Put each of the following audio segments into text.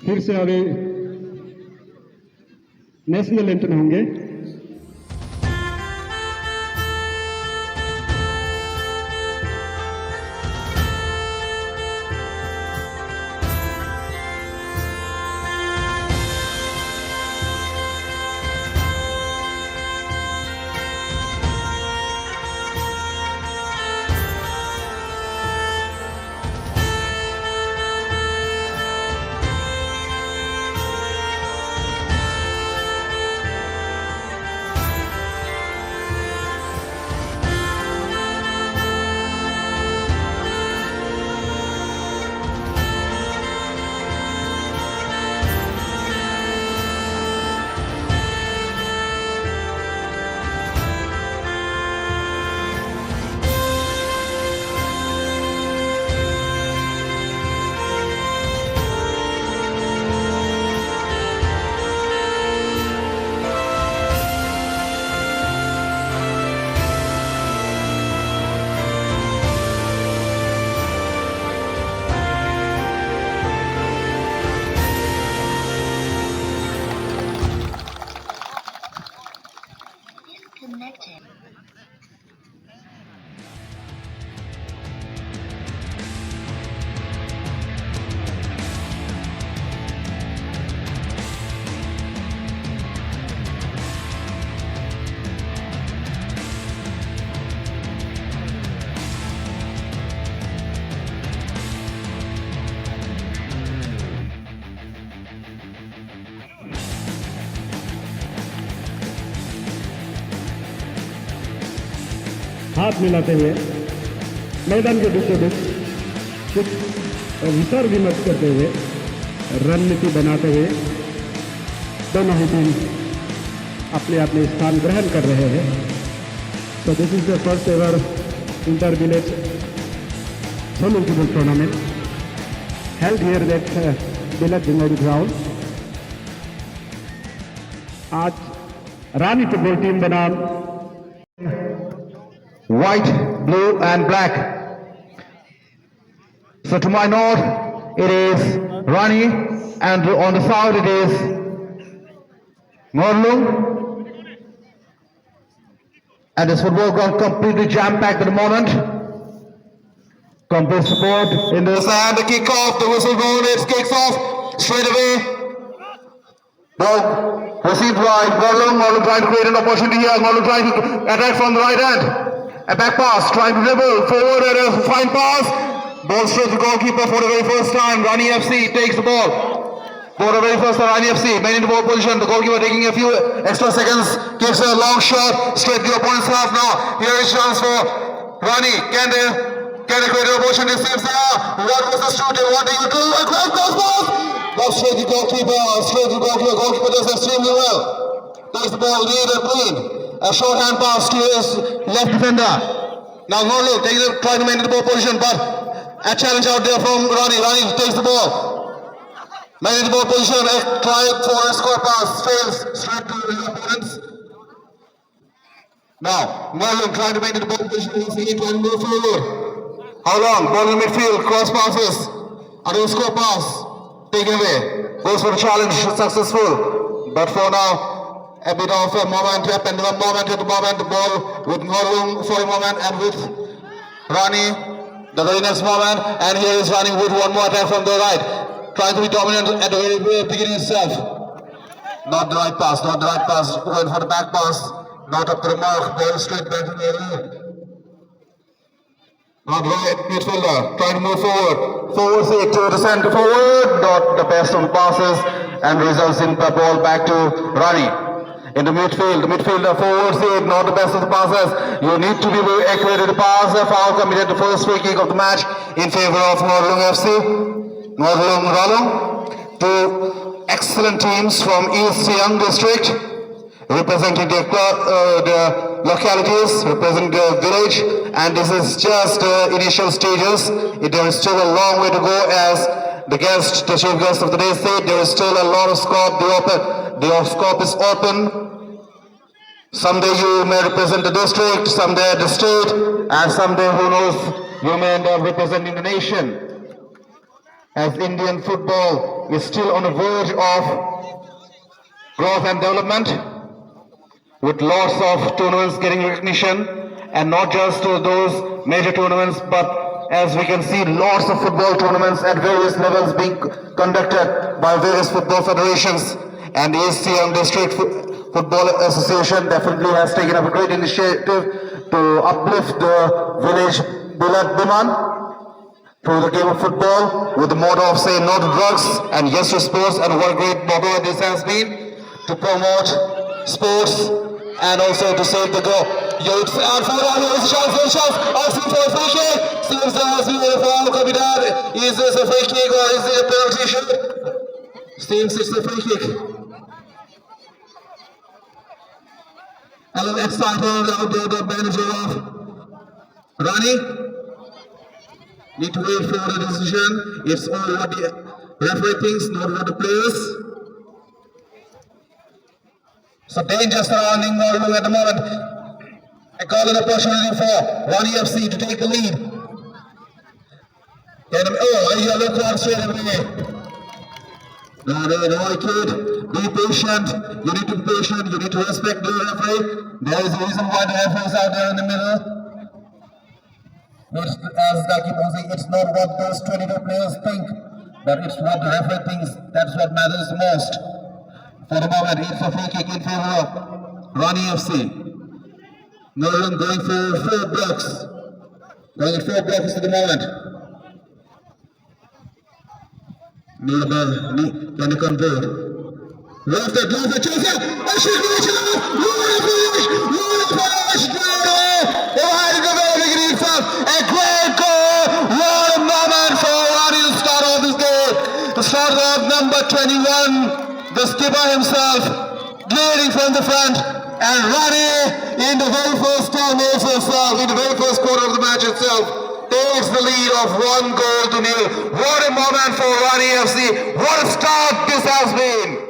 फिर से अभी नेशनल एंथम होंगे। Connected. हाथ मिलाते हुए मैदान के बीचों बीच कुछ विचार विमर्श करते हुए रणनीति बनाते हुए दोनों ही टीम अपने अपने स्थान ग्रहण कर रहे हैं। So this is the first ever inter-village swimming pool tournament held here at Village Jingodi ground. आज रानी फुटबॉल टीम बनाम white, blue and black. So to my north it is Rani and on the south it is Morlung. And this football ground completely jam-packed at the moment. Complete support in this and the kick off, the whistle blown, it kicks off straight away. Ball received by Morlung trying to create an opportunity here, Morlung trying to attack from the right hand. A back pass, trying to dribble forward and a fine pass. Ball straight to the goalkeeper for the very first time. Rani FC takes the ball. For the very first time, Rani FC made into ball position. The goalkeeper taking a few extra seconds. Gives a long shot straight to the opponent's half now. Here is chance for Rani. Can they create an opportunity? Seems they are. What was the shooter? What do you do? A great cross pass. That's straight to the goalkeeper. Straight to the goalkeeper. Goalkeeper does extremely well. Takes the ball, lead and clean. A short hand pass to his left defender. Now Morlung trying to maintain the ball position, but a challenge out there from Rani. Rani takes the ball. Maintain the ball position, try for a score pass, fails straight to his opponents. Now Morlung trying to maintain the ball position, trying to move forward. How long? Ball in midfield, cross passes. Another score pass, taken away. Goes for the challenge, successful. But for now, a bit of a moment happened, one moment at the moment, the ball with Morlung for a moment and with Rani, the very next moment, and here is Rani with one more attack from the right, trying to be dominant at the very beginning itself. Not the right pass, going for the back pass, not up to the mark, ball straight back to the left. Not right, midfielder, trying to move forward, forward six to the centre forward, not the best of the passes, and results in the ball back to Rani. In the midfielder forward side, not the best of the passes. You need to be very accurate with the pass. Foul committed the first free kick of the match in favor of Morlung FC. Morlung Ralung, two excellent teams from East Siang district, representing the localities, representing the village, and this is just initial stages. There is still a long way to go, as the chief guest of the day said. There is still a lot of scope. The scope is open. Someday you may represent the district, someday the state, and someday, who knows, you may end up representing the nation. As Indian football is still on the verge of growth and development, with lots of tournaments getting recognition, and not just those major tournaments, but as we can see, lots of football tournaments at various levels being conducted by various football federations, and the ACM District Football Association definitely has taken up a great initiative to uplift the village Bulat Biman through the game of football, with the motto of saying no to drugs and yes to sports. And what a great motto this has been to promote sports and also to save the goal. Youth and forward, here's a shot, asking for a free kick. Seems there has been a foul committed. Is this a free kick or is it a penalty shot? Seems it's a free kick. A little excited out there, the manager of Rani. Need to wait for the decision. It's all what the referee thinks, not what the players. So danger surrounding Morlung at the moment. A golden opportunity for Rani FC to take the lead. A yellow card straight away. No, kid. Be patient. You need to be patient. You need to respect the referee. There is a reason why the referee is out there in the middle. As Daki was saying, it's not what those 22 players think, but it's what the referee thinks. That's what matters most. For the moment, it's a free kick in favor of Rani FC. Morlung going for 4 blocks. Going at 4 blocks at the moment. Can you convert? Left it, Joseph! A shoot, a great goal! What a moment for Rani to start off this game. To start off number 21, the skipper himself, leading from the front, and Rani in the very first time itself, in the very first quarter of the match itself, takes the lead of 1 goal to nil. What a moment for Rani FC. What a start this has been.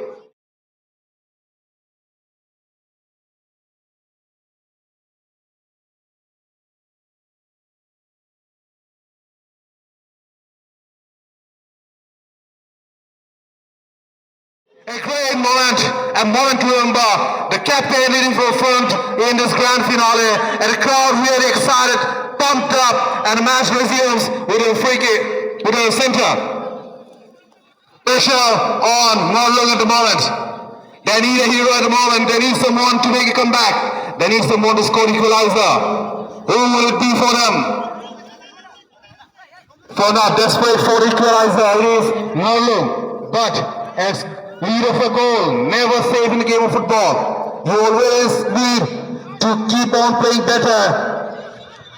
A great moment, a moment to remember. The captain leading from front in this grand finale, and the crowd really excited, pumped up, and the match resumes with a free kick, with a center. Pressure on Morlung at the moment. They need a hero at the moment. They need someone to make a comeback. They need someone to score equalizer. Who will it be for them? For now, desperate for equalizer, it is Morlung. But as lead of a goal, never safe in the game of football. You always need to keep on playing better.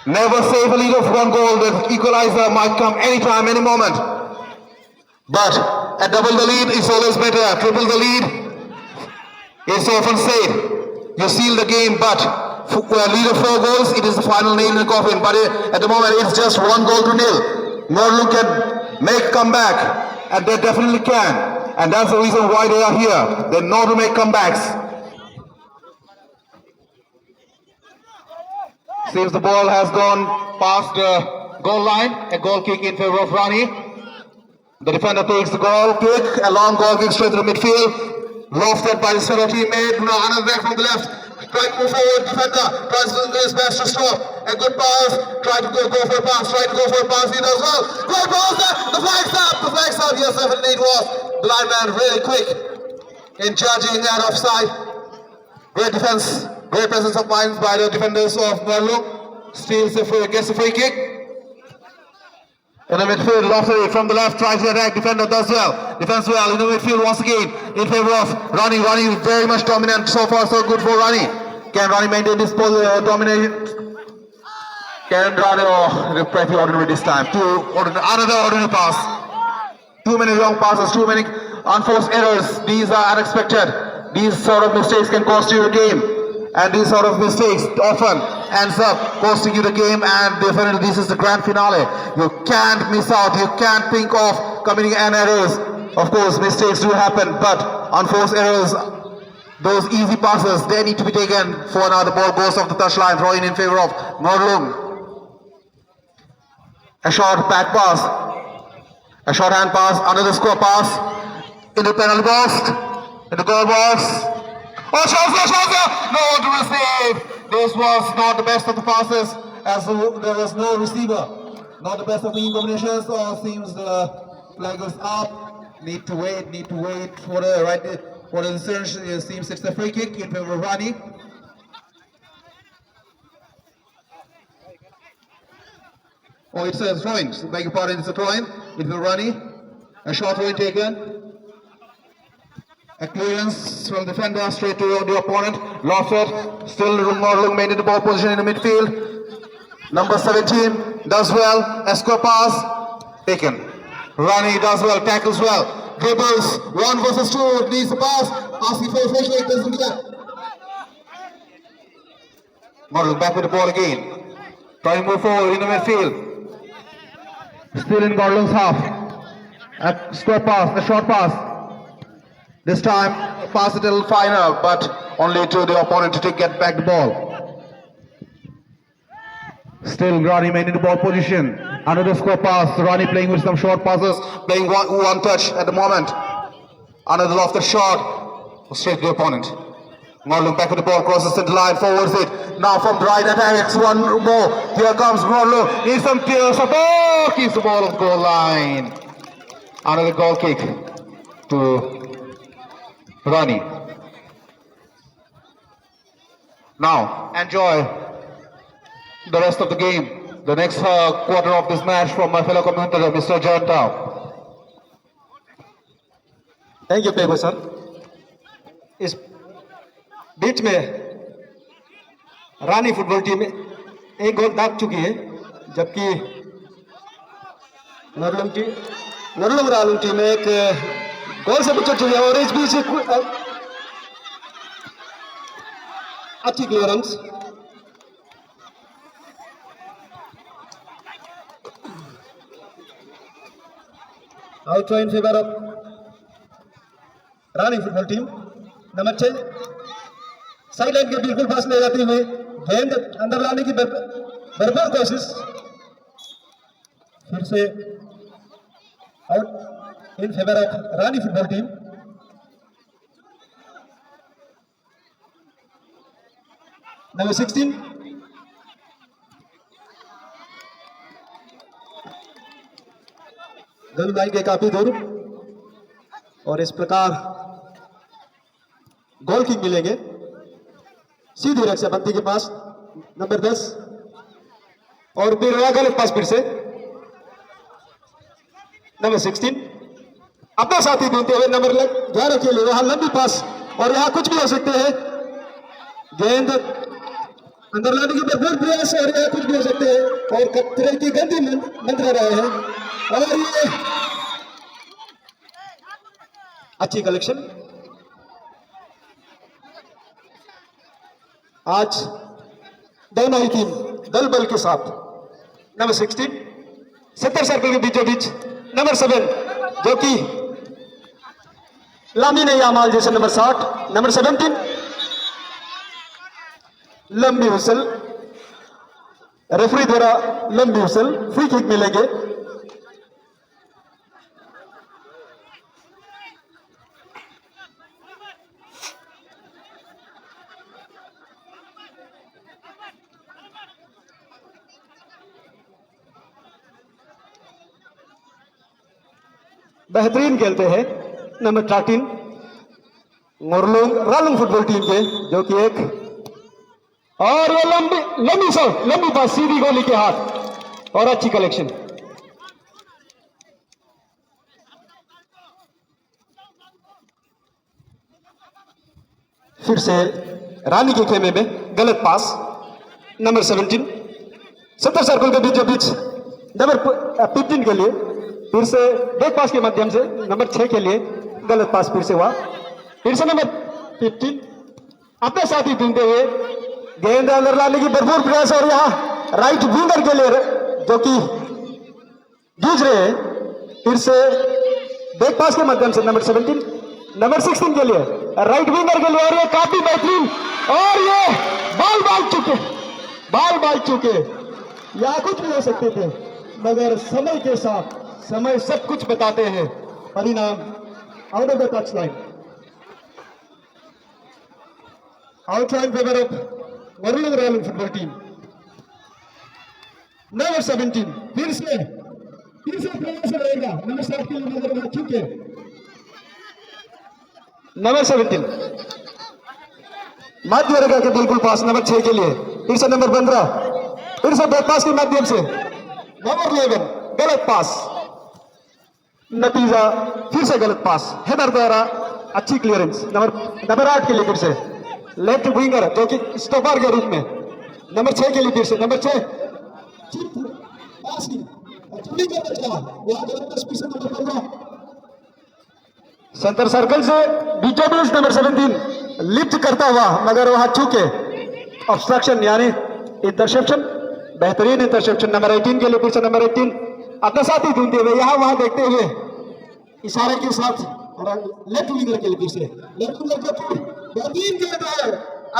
Never save a lead of 1 goal. The equalizer might come anytime, any moment. But a double the lead is always better. Triple the lead is often said. You seal the game, but for a lead of 4 goals, it is the final nail in the coffin. But at the moment, it's just 1 goal to nil. Morlung can make a comeback, and they definitely can. And that's the reason why they are here. They know to make comebacks. Seems the ball has gone past the goal line. A goal kick in favor of Rani. The defender takes the goal kick. A long goal kick straight to the midfield. Lofted by his fellow teammate. Now another back from the left. Try to move forward. Defender tries to do his best to stop. A good pass. Try to go for a pass. Try to go for a pass. He does well. Great pass. The flag's up. The flag's up. Yes, definitely it was. Blind man really quick in judging that offside. Great defense, great presence of mind by the defenders of Morlung. Steals the free, gets the free kick. In the midfield, Lofty from the left tries to attack. Defender does well. Defends well in the midfield once again in favor of Rani. Rani is very much dominant. So far, so good for Rani. Can Rani maintain this domination? Can Rani pretty ordinary this time? Another ordinary pass. Too many wrong passes, too many unforced errors. These are unexpected. These sort of mistakes can cost you a game. And these sort of mistakes often ends up costing you the game, and definitely this is the grand finale. You can't miss out. You can't think of committing any errors. Of course, mistakes do happen, but unforced errors, those easy passes, they need to be taken. For now, the ball goes off the touchline, throwing in favor of Morlung. A short back pass. A short hand pass, another score pass. in the penalty box, in the goal box. Oh, Shazia! No one to receive. This was not the best of the passes, as there was no receiver. Not the best of the combinations. Seems the flag is up. Need to wait for the right for the decision. It seems it's a free kick in favor of Rani. Oh, it's a throwing. Beg your pardon, it's a throwing. It will Rani. A short way taken. A clearance from the defender straight to the opponent. Lofted. Still Morlung made in the ball position in the midfield. Number 17 does well. Escort pass taken. Rani does well. Tackles well. Dribbles. 1 versus 2. Needs a pass. Asking for a fresh leg. Doesn't get. Morlung back with the ball again. Trying to move forward in the midfield. Still in Gorlung's half. A square pass, a short pass. This time, pass it a little finer, but only to the opponent to get back the ball. Still, Rani maintaining the ball position. Another square pass. Rani playing with some short passes, playing one touch at the moment. Another lofted shot, straight to the opponent. Morlung back with the ball, crosses the line, forwards it. Now from right attack, it's one more. Here comes Morlung. Needs some tears. Oh, keeps the ball on the goal line. Another goal kick to Rani. Now, enjoy the rest of the game. The next quarter of this match from my fellow commentator, Mr. Jayantao. Thank you पेगो sir. इस बीच में रानी football team एक गोल दाग चुकी है, जबकि नरलुंग रालुंग team एक गोल से बच चुकी है। और इस बीच अच्छी clearance, out in favour of Rani football team. Number 6 side line के बिल्कुल पास ले जाते हुए गेंद अंदर लाने की भरपूर कोशिश, फिर से out in favour of Rani football team. Number 16 goal line के काफी दूर, और इस प्रकार गोल किक मिलेंगे सीधी रक्षाबंदी के पास। नंबर 10 और फिर गलत पास, फिर से नंबर 16 अपना साथी ढूंढते हुए नंबर 11 के लिए वहां लंबी पास, और यहाँ कुछ भी हो सकते हैं। गेंद अंदर लाने की भरपूर प्रयास, और यहाँ कुछ भी हो सकते हैं, और कतरे की गंदी मंत्र रहे हैं, और ये अच्छी कलेक्शन। आज दोनों ही टीम दल बल के साथ नंबर 16 70 सर्कल के बीचों बीच नंबर 7 जो कि लामी नहीं आमाल जैसे नंबर 60, नंबर 17 लंबी हुसल, रेफरी द्वारा लंबी हुसल, फ्री किक मिलेंगे। बेहतरीन खेलते हैं नंबर 13 मोरलुंग रालुंग फुटबॉल टीम के, जो कि एक और ये लंबी पास सीधी गोली के हाथ, और अच्छी कलेक्शन। फिर से रानी के खेमे में गलत पास। नंबर 17 70 सर्कल के बीचों बीच नंबर 15 के लिए, फिर से बैक पास के माध्यम से नंबर 6 के लिए गलत पास फिर से हुआ। फिर से नंबर 15 अपने साथी ढूंढते हुए गेंद अंदर लाने की भरपूर प्रयास, और यहाँ राइट विंगर के लिए जो कि जूझ रहे हैं, फिर से बैक पास के माध्यम से नंबर 17 नंबर 16 के लिए राइट विंगर के लिए, और ये काफी बेहतरीन, और ये बाल चुके। यहाँ कुछ भी हो सकते थे, मगर समय के साथ समय सब कुछ बताते हैं। परिणाम out of the touchline. Outline favor of Warlong Royal football team. Number 17. फिर से प्रयास रहेगा नंबर 7 के लिए नजर आ चुके नंबर 17 मध्य रेखा के बिल्कुल पास नंबर 6 के लिए फिर से नंबर 15 फिर से बैक पास के माध्यम से नंबर 11 गलत पास नतीजा फिर से गलत पास हेडर द्वारा अच्छी क्लियरेंस नंबर 8 के लिए फिर से लेफ्ट विंगर जो कि स्टॉपर के रूप में नंबर 6 के लिए फिर से नंबर 6 सेंटर सर्कल से बीचों बीच नंबर 17 लिफ्ट करता हुआ मगर वहां चूके ऑब्स्ट्रक्शन यानी इंटरसेप्शन बेहतरीन इंटरसेप्शन नंबर 18 के लिए फिर से नंबर 18 अपने साथ ही ढूंढते हुए यहां वहां देखते हुए इशारे के साथ लेफ्ट विंगर के लिए फिर से लेफ्ट विंगर के बेहतरीन गेंद है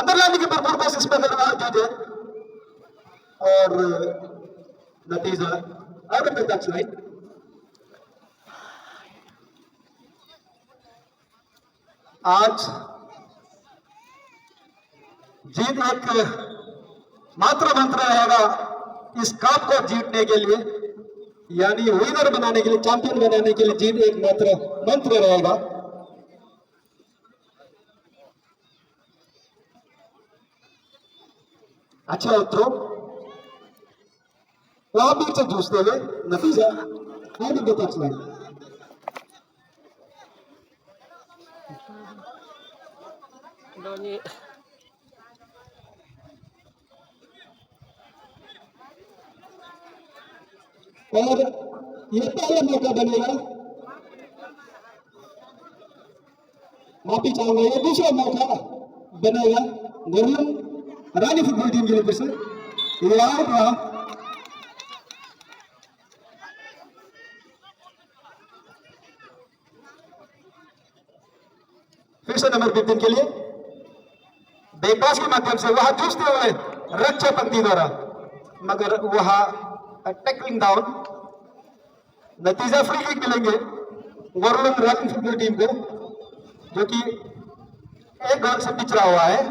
अंदर लाने की भरपूर कोशिश में दीजिए और नतीजा out of the touch line आज जीत एक मात्र मंत्र रहेगा इस कप को जीतने के लिए यानी विनर बनाने के लिए चैंपियन बनाने के लिए जीत एक मात्र मंत्र रहेगा अच्छा उत्तरों वहां बीच से जूझते हुए नतीजा out of the touch line और ये पहला मौका बनेगा माफी चाहूंगा ये दूसरा मौका बनेगा गुरलम रानी फुटबॉल टीम के लिए फिर से ये आउट रहा फिर से नंबर 15 के लिए बेकपास के माध्यम से वहां जूझते हुए रक्षा पंक्ति द्वारा मगर वहां टैकलिंग डाउन नतीजा फ्री किक मिलेंगे वरुण रानी फुटबॉल टीम को जो कि एक गोल से पिछड़ा हुआ है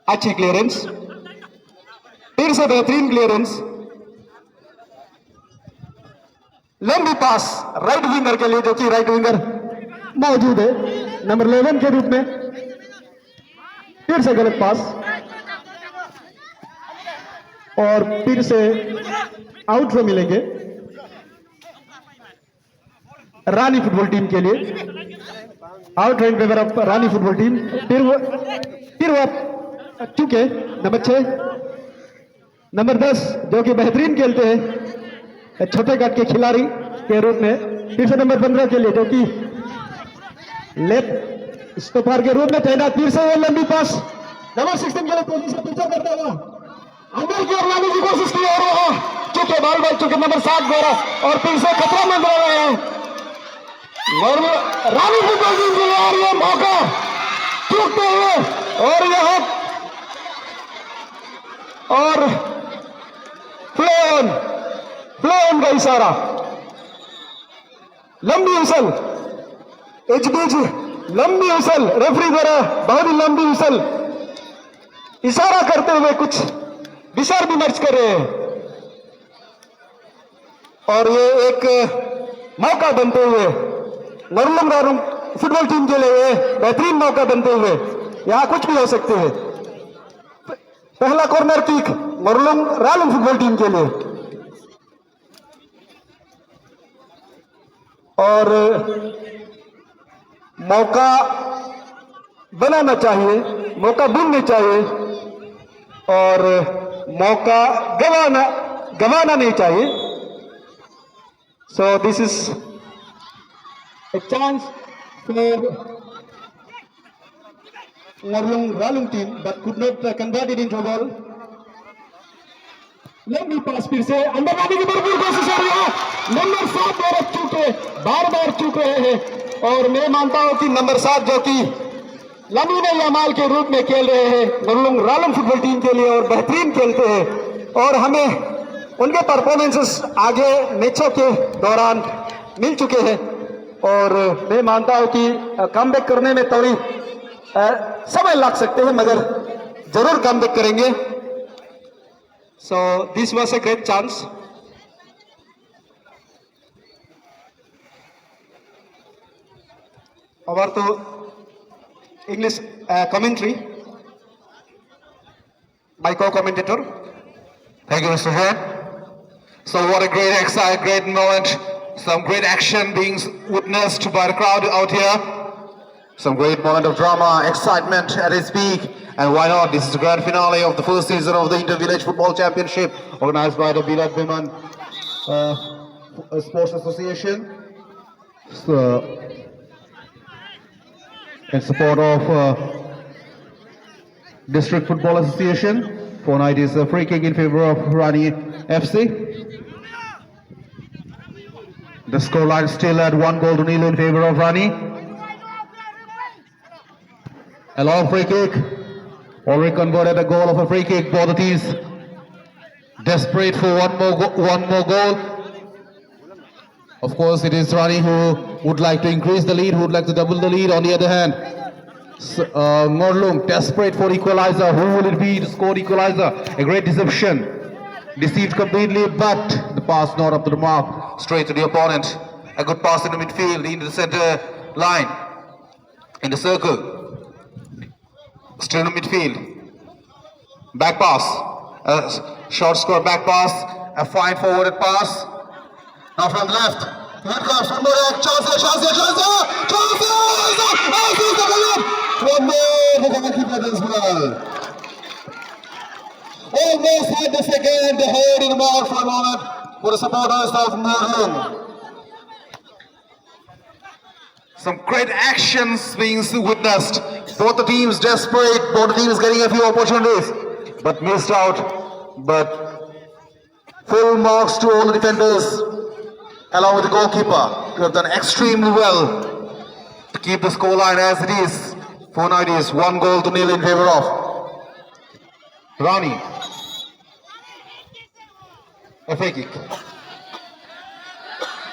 अच्छी क्लियरेंस फिर से बेहतरीन क्लियरेंस लंबी पास राइट विंगर के लिए जो कि राइट विंगर मौजूद है नंबर 11 के रूप में फिर से गलत पास और फिर से आउट रो मिलेंगे रानी फुटबॉल टीम के लिए आउट रो in favour of Rani football team फिर वो चुके नंबर 6 नंबर 10 जो कि बेहतरीन खेलते हैं छोटे कट के खिलाड़ी के रूप में फिर से नंबर 15 के लिए जो कि लेफ्ट स्टॉपर के रूप में तैनात फिर से वो लंबी पास नंबर 16 के लिए तेजी से पीछा करता हुआ अंदर की ओर लाने की कोशिश की और वहां चुके बाल चुके नंबर 7 द्वारा और फिर से खतरा मंद रहे हैं और रानी फुटबॉल टीम के लिए आ रही है मौका चूकते हुए और यहां और प्ले ऑन का इशारा लंबी उछल एचबीच लंबी उछल रेफरी द्वारा बहुत ही लंबी उछल इशारा करते हुए कुछ विचार विमर्श कर रहे हैं और ये एक मौका बनते हुए वरुण रारुम फुटबॉल टीम के लिए बेहतरीन मौका बनते हुए यहां कुछ भी हो सकते हैं पहला कॉर्नर किक वरुण रारुम फुटबॉल टीम के लिए और मौका बनाना चाहिए मौका बुनना चाहिए और मौका गवाना नहीं चाहिए so this is a chance for रालुंग team but could not convert it into goal लंबी पास फिर से अंदर आने की भरपूर कोशिश हो रही है नंबर 7 और चूके बार चूक रहे हैं और मैं मानता हूं कि नंबर 7 जो कि लमीन यामाल के रूप में खेल रहे हैं वरुण रालम फुटबॉल टीम के लिए और बेहतरीन खेलते हैं और हमें उनके परफॉर्मेंसेस आगे मैचों के दौरान मिल चुके हैं और मैं मानता हूं कि कमबैक करने में थोड़ी समय लग सकते हैं मगर जरूर कमबैक करेंगे. So this was a great chance. Over to English commentary by co-commentator. Thank you, Mr. Head. So what a great excitement, great moment. Some great action being witnessed by the crowd out here. Some great moment of drama, excitement at its peak. And why not? This is the grand finale of the first season of the Inter-Village Football Championship organized by the Bilad Biman Sports Association. So, in support of District Football Association. For night is a free kick in favor of Rani FC. The scoreline still at 1-0 in favor of Rani. A long free kick. Already converted a goal of a free kick. Both the teams desperate for one more goal. Of course, it is Rani who would like to increase the lead, who would like to double the lead. On the other hand, Morlung desperate for equalizer. Who will it be to score equalizer? A great deception. Deceived completely, but the pass not up to the mark. Straight to the opponent. A good pass in the midfield, into the center line. In the circle. Still in the midfield. Back pass. A short score back pass. A fine forwarded pass. Now from the left, here comes one more chance. One more for the keeper as well. Almost had the second, the hold in the mark for a moment for the supporters of Morlung. Some great actions being witnessed. Both the teams desperate, both the teams getting a few opportunities, but missed out. But full marks to all the defenders. Along with the goalkeeper, who have done extremely well to keep the scoreline as it is. For now it is 1-0 in favor of Rani. A free kick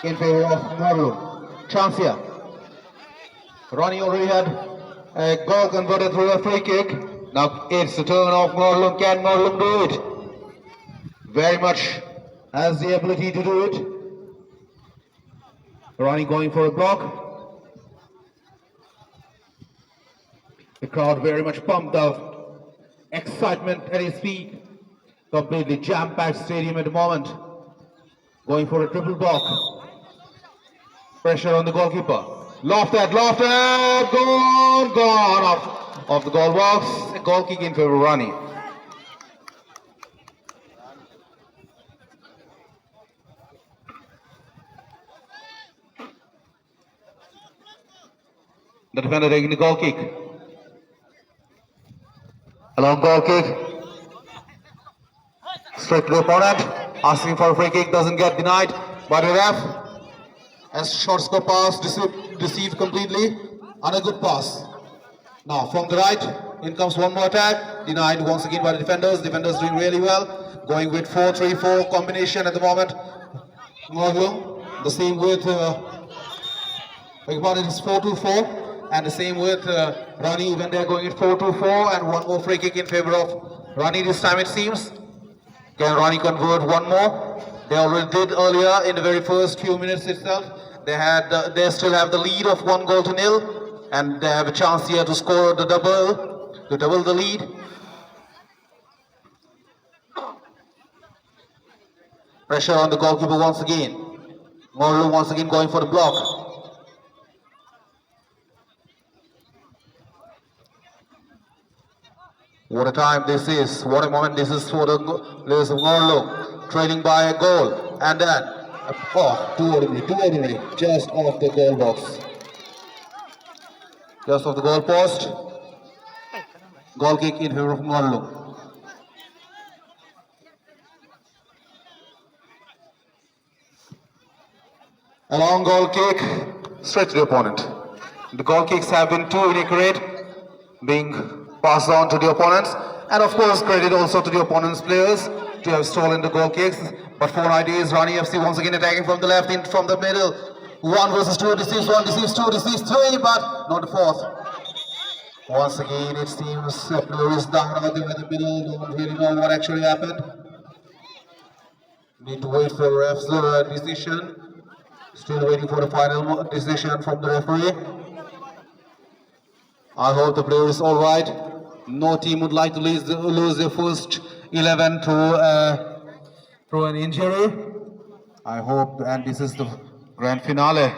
in favor of Morlung. Chance here. Rani already had a goal converted through a free kick. Now it's the turn of Morlung. Can Morlung do it? Very much has the ability to do it. Rani going for a block. The crowd very much pumped up. Excitement at his feet. Completely jam-packed stadium at the moment. Going for a triple block. Pressure on the goalkeeper. Lofted, gone off the goal box. A goal kick in favor of Rani. The defender taking the goal kick. A long goal kick. Straight to the opponent. Asking for a free kick. Doesn't get denied by the ref. As short score pass deceived completely. And a good pass. Now from the right. In comes one more attack. Denied once again by the defenders. Defenders doing really well. Going with 4-3-4 combination at the moment. The same with it is 4-2-4. And the same with Rani when they're going at 4-2-4, and one more free kick in favor of Rani this time it seems. Can Rani convert one more? They already did earlier in the very first few minutes itself. They still have the lead of 1-0, and they have a chance here to score the double the lead. Pressure on the goalkeeper once again. Morlung once again going for the block. What a time this is, what a moment this is for the players of Morlung, trailing by a goal, and then, too ordinary, just off the goal box. Just off the goal post, goal kick in favor of Morlung. A long goal kick, straight to the opponent. The goal kicks have been too inaccurate, being passed on to the opponents, and of course credit also to the opponent's players to have stolen the goal kicks. But 4 ideas, Rani FC once again attacking from the left, in from the middle. 1 versus 2, receives 1, receives 2, receives 3, but not the 4th. Once again, it seems the player is down out there in the middle. Don't really know what actually happened. Need to wait for ref's decision. Still waiting for the final decision from the referee. I hope the player is all right. No team would like to lose their first 11 through an injury. I hope, and this is the grand finale.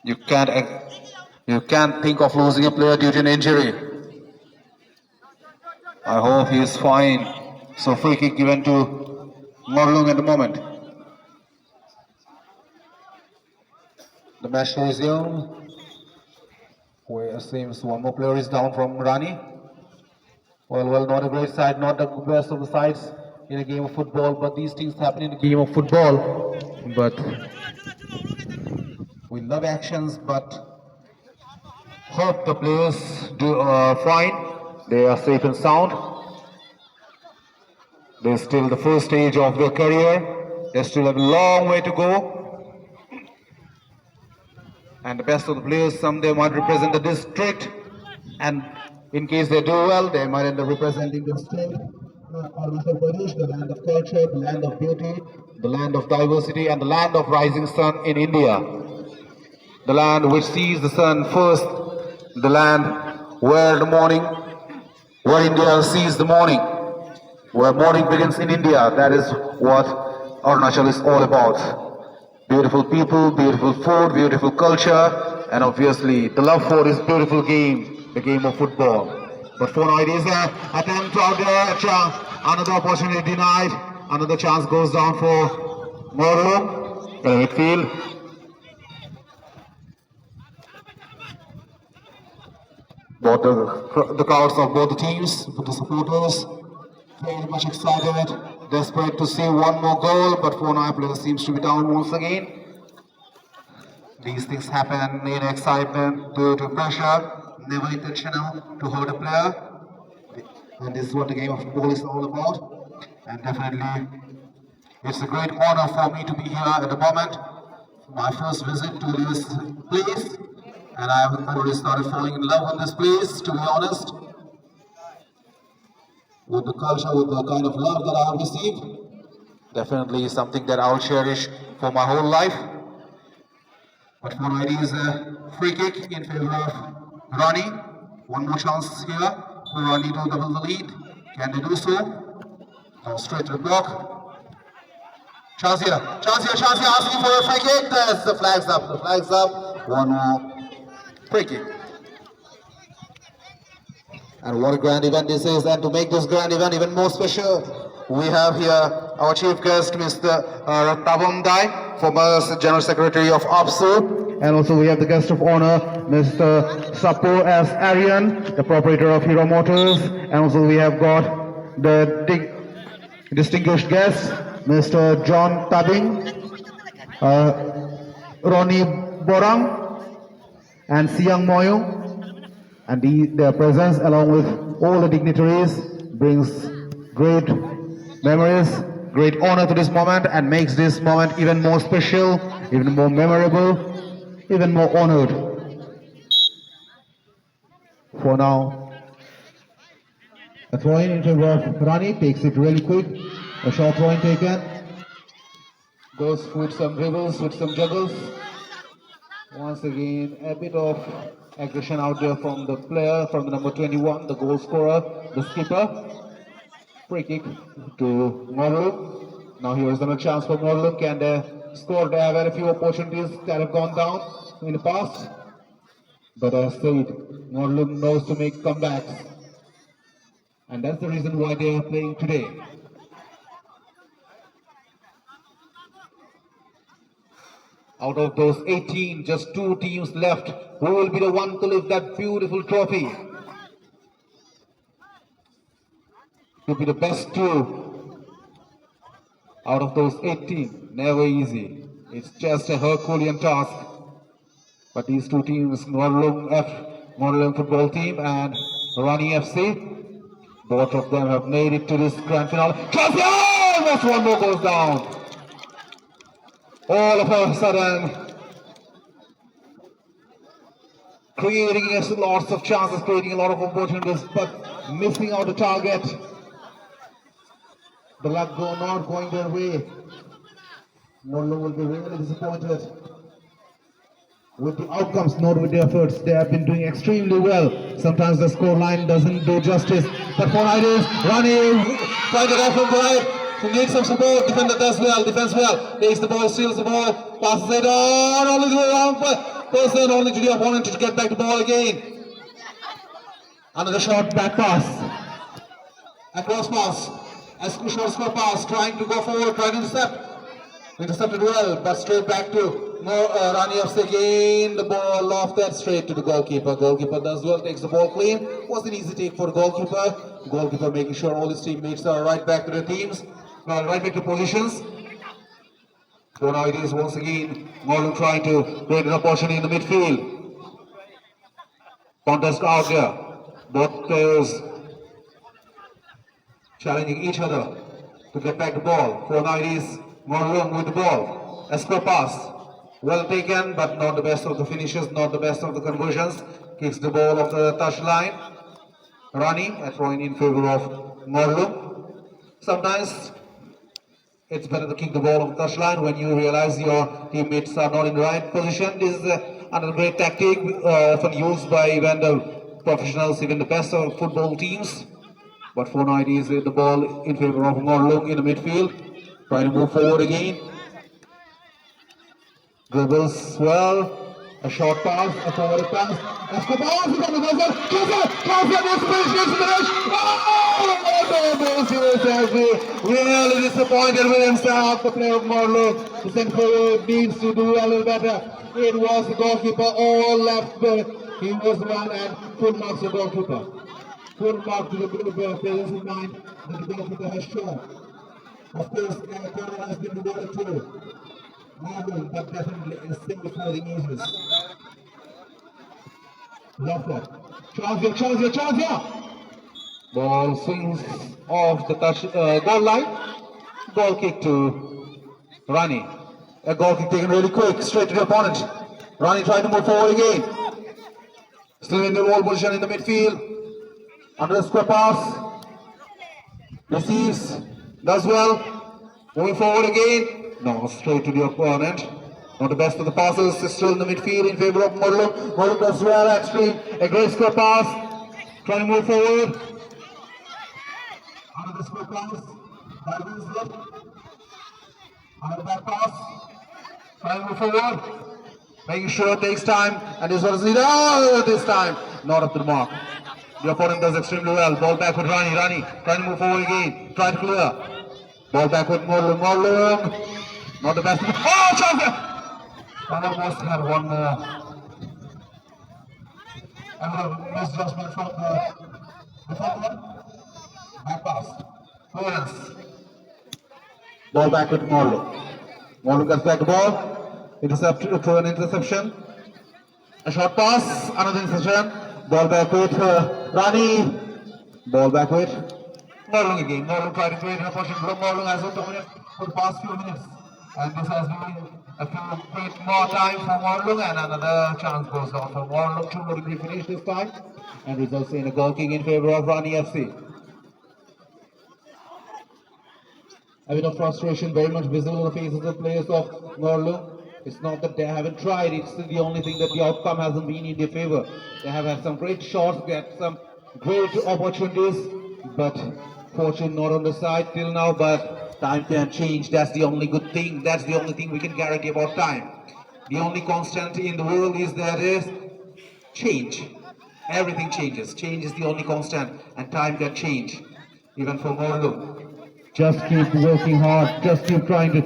You can't think of losing a player due to an injury. I hope he is fine. So free kick given to Morlung at the moment. The match resumes. Where it seems one more player is down from Rani. Well, not a great side, not the best of the sides in a game of football, but these things happen in a game of football. But we love actions, but hope the players do fine. They are safe and sound. They're still the first stage of their career. They still have a long way to go. And the best of the players, someday might represent the district, and in case they do well, they might end up representing the state, Arunachal Pradesh, the land of culture, the land of beauty, the land of diversity, and the land of rising sun in India. The land which sees the sun first, the land where India sees the morning, where morning begins in India. That is what Arunachal is all about. Beautiful people, beautiful food, beautiful culture, and obviously the love for this beautiful game, the game of football. But 4 ideas there, attempt out there, another opportunity denied, another chance goes down for Morlung in midfield. Both the crowds of both the teams, the supporters, very much excited, desperate to see one more goal, but Fonai player seems to be down once again. These things happen in excitement due to pressure, never intentional to hurt a player. And this is what the game of football is all about. And definitely, it's a great honor for me to be here at the moment. My first visit to this place, and I have already started falling in love with this place, to be honest. With the culture, with the kind of love that I have received. Definitely something that I'll cherish for my whole life. But for ID is a free kick in favor of Rani. One more chance here for Rani to double the lead. Can they do so? Now straight to the block. Chance here, asking for a free kick. There's the flag's up, One more free kick. And what a grand event this is, and to make this grand event even more special, we have here our chief guest, Mr. Tabam Dai, former General Secretary of APSU, and also we have the guest of honor, Mr. Sapur S. Aryan, the proprietor of Hero Motors, and also we have got the distinguished guest, Mr. John Tabing, Ronnie Borang, and Siang Moyung. And their presence, along with all the dignitaries, brings great memories, great honor to this moment, and makes this moment even more special, even more memorable, even more honored. For now, a throw-in in favor of Rani, takes it really quick. A short throw-in taken. Goes with some dribbles, with some juggles. Once again, a bit of aggression out there from the player, from the number 21, the goal scorer, the skipper. Free kick to Morlung. Now here is another chance for Morlung. Can they score? They have very few opportunities that have gone down in the past. But as said, Morlung knows to make comebacks. And that's the reason why they are playing today. Out of those 18, just 2 teams left. Who will be the one to lift that beautiful trophy? To be the best 2 out of those 18. Never easy. It's just a Herculean task. But these 2 teams, Morlung football team and Rani FC, Both of them have made it to this grand finale. Chelsea! Almost one more goes down. All of a sudden, creating lots of chances, creating a lot of opportunities, but missing out the target. The luck not going their way. Morlo will be really disappointed with the outcomes, not with the efforts. They have been doing extremely well. Sometimes the score line doesn't do justice. But for ideas, Rani trying to go from right. He needs some support. Defender does well, defense well. Takes the ball, steals the ball, passes it on, only to the wrong person, only to the opponent to get back the ball again. Another short back pass. A cross pass. A short square pass, trying to go forward, trying to intercept. Intercepted well, but straight back to Rani FC again. The ball off that straight to the goalkeeper. Goalkeeper does well, takes the ball clean. Was an easy take for the goalkeeper. Goalkeeper making sure all his teammates are right back to their teams. Right back to positions. So now it is once again Morlo trying to create an opportunity in the midfield. Contest out there. Both players challenging each other to get back the ball. For now it is Morlo with the ball. A square pass. Well taken, but not the best of the finishes, not the best of the conversions. Kicks the ball off the touch line. Rani throwing in favor of Morlo. Sometimes it's better to kick the ball off the touch line when you realize your teammates are not in the right position. This is another great tactic often used by even the professionals, even the best of football teams. But for now it is the ball in favor of Morlo in the midfield. Trying to move forward again. Dribbles well. A short pass, a forward pass. Escobar, he's on the goal. Really disappointed with himself, the player of Morlo. The centre forward needs to do a little better. It was the goalkeeper all left back. He was one and full marks to the goalkeeper. Full mark to the players in mind that the goalkeeper has shown. Of course, Corner has been rewarded too. Marvel, but definitely is still before the ages. Lockwood. Charge here. Ball swings off the touch goal line. Goal kick to Rani. A goal kick taken really quick, straight to the opponent. Rani trying to move forward again. Still in the wall position in the midfield. Under the square pass. Receives. Does well. Moving forward again. No, straight to the opponent. Not the best of the passes. Still in the midfield in favor of Morlo. Morlo does well actually. A great square pass. Trying to move forward. Under the square pass. Under the back pass. Trying to move forward. Making sure it takes time. And this one is needed. Oh, this time. Not up to the mark. The opponent does extremely well. Ball back with Rani. Rani trying to move forward again. Try to clear. Ball back with Morlo. Morlo. Not the best. Oh, champion! And almost had one more. Another misjudgment from the defender. Back pass. Clearance. Ball back with Morlo. Morlo gets back the ball. Intercepted through an interception. A short pass. Another interception. Ball back with Rani. Ball back with Morlo again. Morlo tried to create an opportunity for Morlo as well for the past few minutes. And this has been a bit more time for Morlo, and another chance goes down for Morlo to really finish this time, and results in a goal kick in favor of Rani FC. A bit of frustration very much visible on the faces of the players of Morlo. It's not that they haven't tried, it's the only thing that the outcome hasn't been in their favor. They have had some great shots, they had some great opportunities, but fortune not on the side till now, but time can change. That's the only good thing. That's the only thing we can guarantee about time. The only constant in the world is that is change. Everything changes. Change is the only constant, and time can change. Even for Morlo. Just keep working hard. Just keep trying to.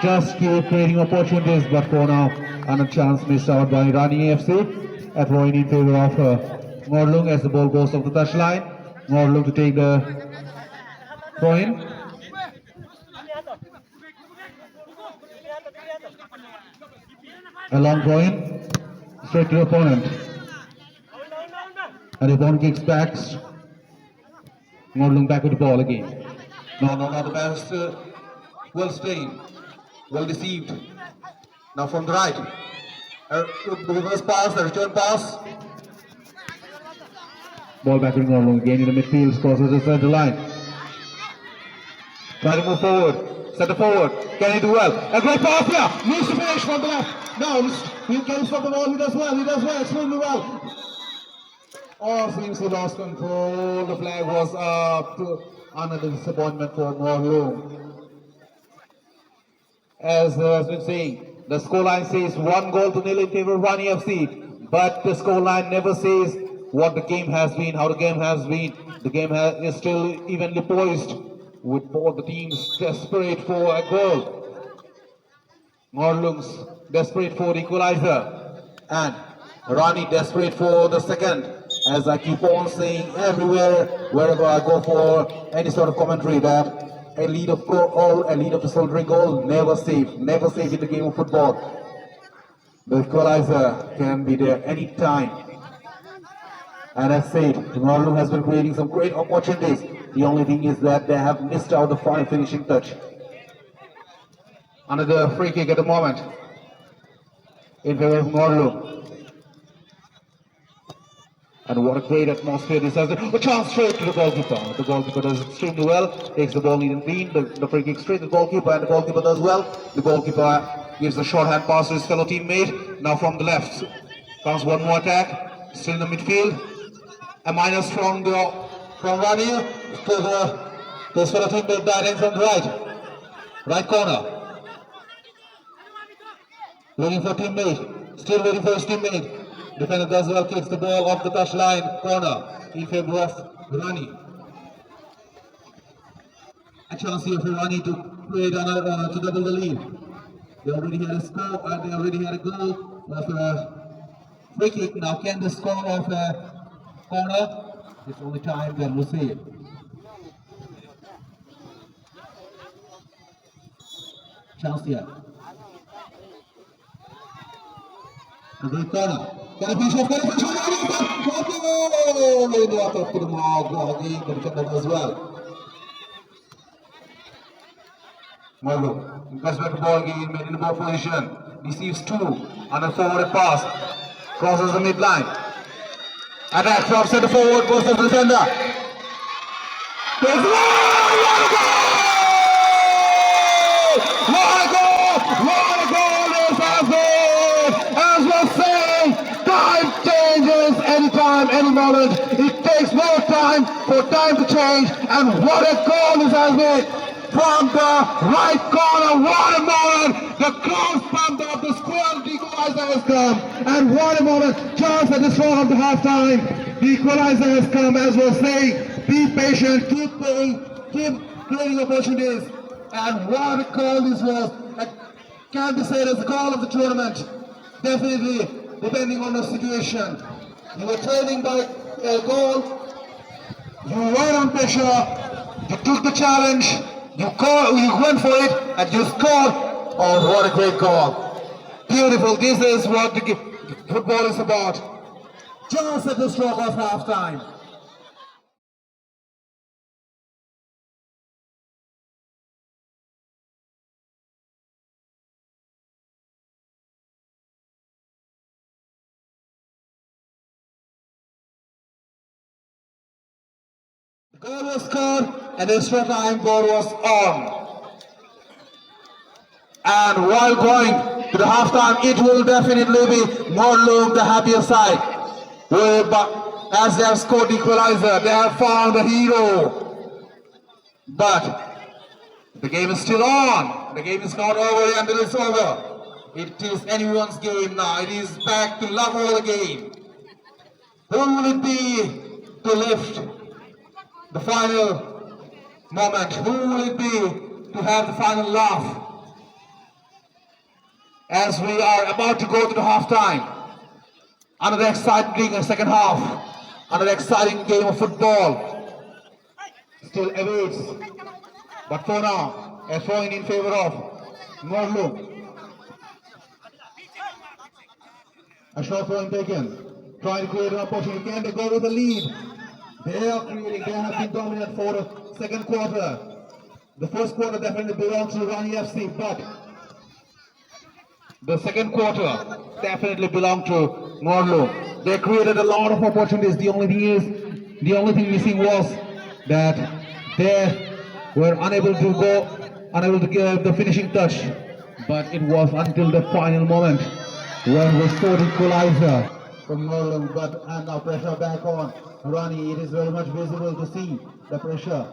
Just keep creating opportunities. But for now, another chance missed out by Rani FC. At throwing in favor of Morlo as the ball goes off the touchline. Morlo to take the throw in. A long throw in, straight to the opponent. And the opponent kicks back. Morlung back with the ball again. No, the best. Well strained, well deceived. Now from the right. The reverse pass, the return pass. Ball back with Morlung again in the midfield, crosses the center line. Try to move forward, center forward. Can he do well? A great pass here. Needs to finish from the left. No, he can stop the ball. He does well, extremely well. Oh, seems he lost control. The flag was up. Another disappointment for Morlung. As has been saying, the scoreline says 1-0 in favor of Rani FC, but the scoreline never says what the game has been, how the game has been. The game is still evenly poised, with both the teams desperate for a goal. Morlung's desperate for the equalizer, and Rani desperate for the second. As I keep on saying everywhere, wherever I go for any sort of commentary, that a lead of goal, a lead of a soldiering goal, never safe in the game of football. The equalizer can be there any time. And as said, Morlung has been creating some great opportunities. The only thing is that they have missed out the final finishing touch. Another free kick at the moment in favor of Morlung. And what a great atmosphere this has been. A chance straight to the goalkeeper. The goalkeeper does extremely well. Takes the ball neat and clean. The free kick straight to the goalkeeper, and the goalkeeper does well. The goalkeeper gives a shorthand pass to his fellow teammate. Now from the left comes one more attack. Still in the midfield. A minus from Rani to his fellow teammate diving from the right. Right corner. Waiting for teammate. Still waiting for his teammate. Defender does well, kicks the ball off the touchline corner in favor of Rani. A chance here for Rani to create another to double the lead. They already had a score, they already had a goal of a free kick. Now can they score off a corner? It's only time, then we'll see it. Chance here. A great corner. Can he finish off? Not up to the mark. Again, the defender does well. Morlung gets back the ball again, made in the ball position. Receives two on a forward pass. Crosses the midline. Attack from center forward versus the defender. There's What a goal! What a goal this has been! As we're saying, time changes anytime, any moment. It takes more time for time to change, and what a goal this has been! From the right corner, what a moment! The crowd pumped up, the squad equalizer has come, and what a moment! Chance at the start of the half-time. The equalizer has come, as we're saying. Be patient, keep playing, keep creating opportunities, and what a goal this was! It can be said as the goal of the tournament. Definitely, depending on the situation. You were trailing by a goal, you were on pressure, you took the challenge, you went for it, and you scored. Oh, what a great goal. Beautiful. This is what the football is about. Just at the stroke of half-time. The goal was scored, and the extra time goal was on. And while going to the halftime, it will definitely be Morlung the happier side. But as they have scored the equalizer, they have found a hero. But the game is still on. The game is not over until it's over. It is anyone's game now. It is back to love all again. Who will it be to lift the final moment? Who will it be to have the final laugh? As we are about to go to the halftime, another exciting second half, another exciting game of football still awaits. But for now, a throw-in in favor of Morlung. A short throw-in taken, trying to create an opportunity. Can they go with the lead? They are creating, they have been dominant for the second quarter. The first quarter definitely belongs to Rani FC, but the second quarter definitely belonged to Morlo. They created a lot of opportunities. The only thing missing was that they were unable to give the finishing touch. But it was until the final moment when we scored equalizer from Morlo. But and now pressure back on Rani. It is very much visible to see the pressure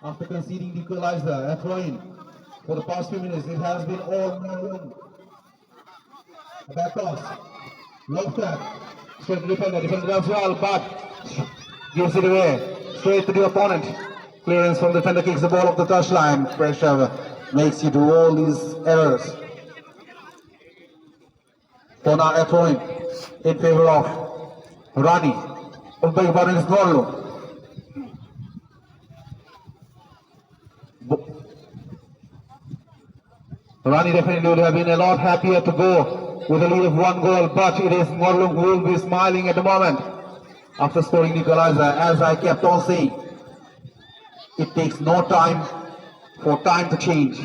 after conceding the equalizer at throw-in. For the past few minutes, it has been all Morlo. Back pass. Left back. Straight to defender. Defender as well, but gives it away. Straight to the opponent. Clearance from the defender kicks the ball off the touchline. Pressure makes you do all these errors. For now, a throw-in in favor of Rani. Beg pardon, it's Morlo. Rani definitely would have been a lot happier to go with a lead of 1 goal, but it is Morlo who will be smiling at the moment after scoring the equalizer. As I kept on saying, it takes no time for time to change.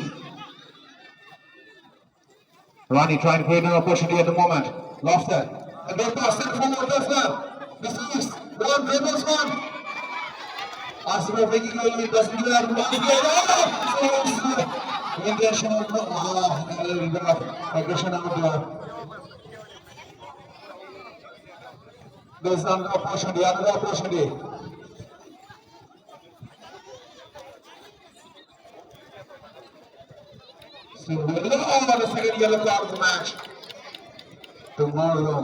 Rani trying to create an opportunity at the moment. Lost that. And then pass it forward, Desna. Receives. One, dribbles one. Asif making a lead, doesn't do that. Aggression out there. There's another opportunity. So, the second yellow card of the match. Tomorrow.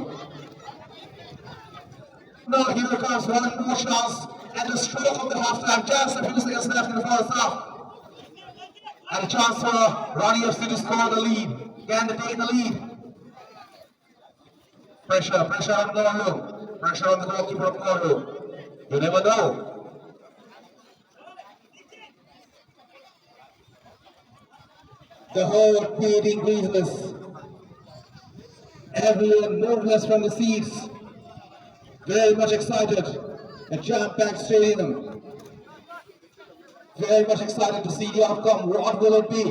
Now here comes one more chance at the stroke of the half-time. Just a few seconds left in the first half. And a chance for Rani FC to score the lead. Can they take the lead? Pressure on Morlo. Pressure on the goalkeeper of Morlo. You never know. The whole field increases. Everyone moveless from the seats. Very much excited. A jam-packed stadium. Very much excited to see the outcome. What will it be?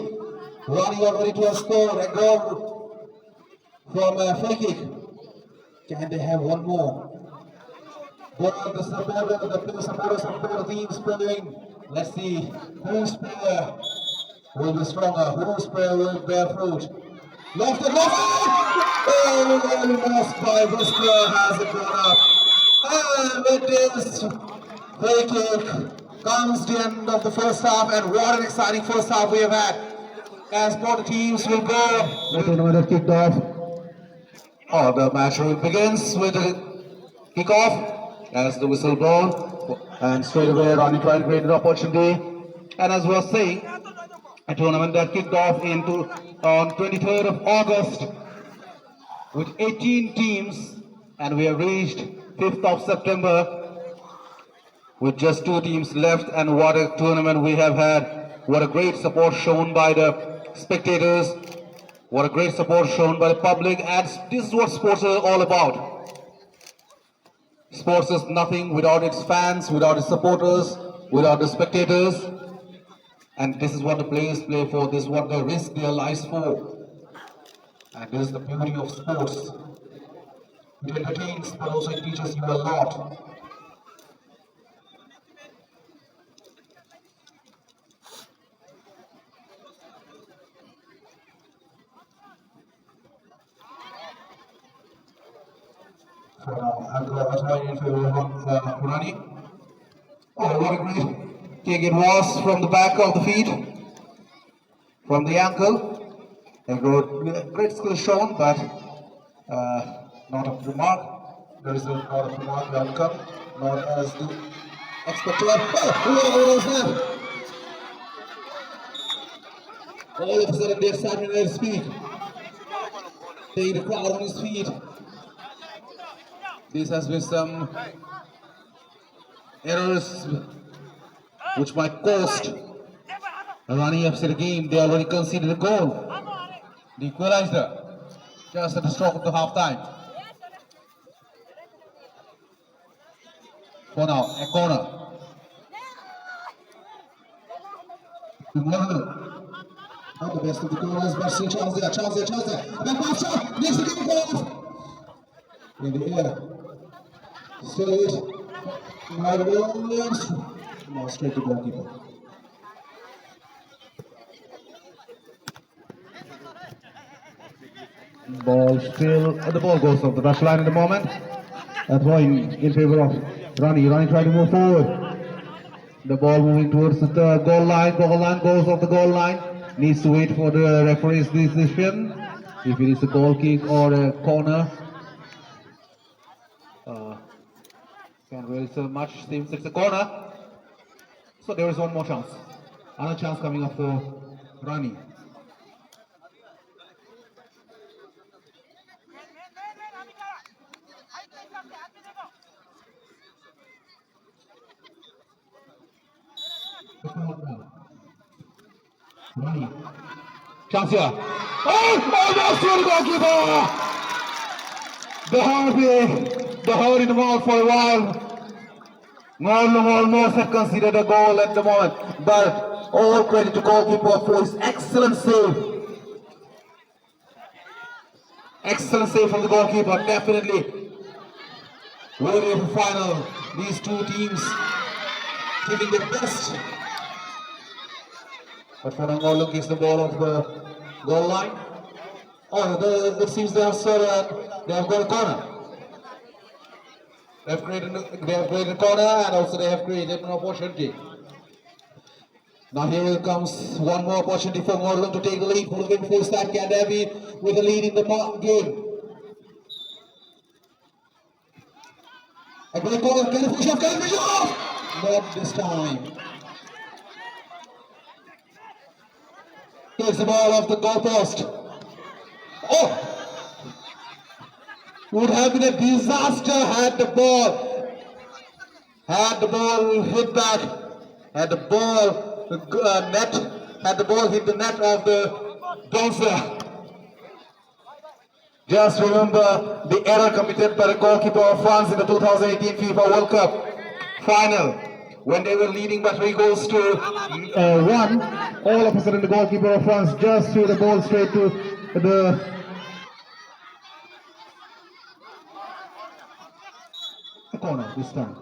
Rani are ready to score a goal from a free kick. Can they have one more? Both the supporters of both teams playing. Let's see whose player will be stronger, whose player will bear fruit. Lofted! Oh, almost by this player has it gone up. And with this free kick comes the end of the first half, and what an exciting first half we have had. As both teams will go. The tournament kicked off. Oh, the match begins with the kickoff as the whistle blown, and straight away Rani trying to create an opportunity. And as we were saying, a tournament that kicked off on 23rd of August with 18 teams, and we have reached 5th of September with just 2 teams left. And what a tournament we have had. What a great support shown by the spectators. What a great support shown by the public. And this is what sports are all about. Sports is nothing without its fans, without its supporters, without the spectators. And this is what the players play for. This is what they risk their lives for. And this is the beauty of sports. It entertains, but also it teaches you a lot. And that's why in favor of Rani. Oh, what a great kick it was from the back of the feet, from the ankle. A great skill shown, but not up to the mark. There is not up to the mark, the outcome, not as the expected. All of a sudden, the excitement at his feet. The crowd on his feet. This has been some errors which might cost Rani FC the game. They already conceded a goal. The equalizer just at the stroke of the half time. For now, a corner. Not the best of the corners, but still chance there. Back pass shot, needs to get off. In the air. Still it. Mike Williams. Now straight to goalkeeper. Ball still, the ball goes off the touchline at the moment. A throw in favor of Ronnie. Ronnie trying to move forward. The ball moving towards the goal line. Goal line goes off the goal line. Needs to wait for the referee's decision. If it is a goal kick or a corner. Can't really say much. Seems it's a corner. So there is one more chance. Another chance coming up for Ronnie. Ronnie. Chance here. Almost to the goalkeeper! The heart in the mouth for a while. Almost had considered a goal at the moment, but all credit to goalkeeper for his excellent save. Excellent save from the goalkeeper, definitely. Ready for final. These two teams giving their best. But for Angolo kicks the ball off the goal line. It seems they have got a corner. They have created a corner and also they have created an opportunity. Now here comes one more opportunity for Ngorlung to take the lead for the game before start Kandavi with a lead in the game. A great corner, can he push off? Not this time. Takes the ball off the goal post. Would have been a disaster had the ball hit back, had the ball hit the net of the bouncer. Just remember the error committed by the goalkeeper of France in the 2018 FIFA World Cup final when they were leading by 3 goals to 1. All of a sudden the goalkeeper of France just threw the ball straight to the corner this time.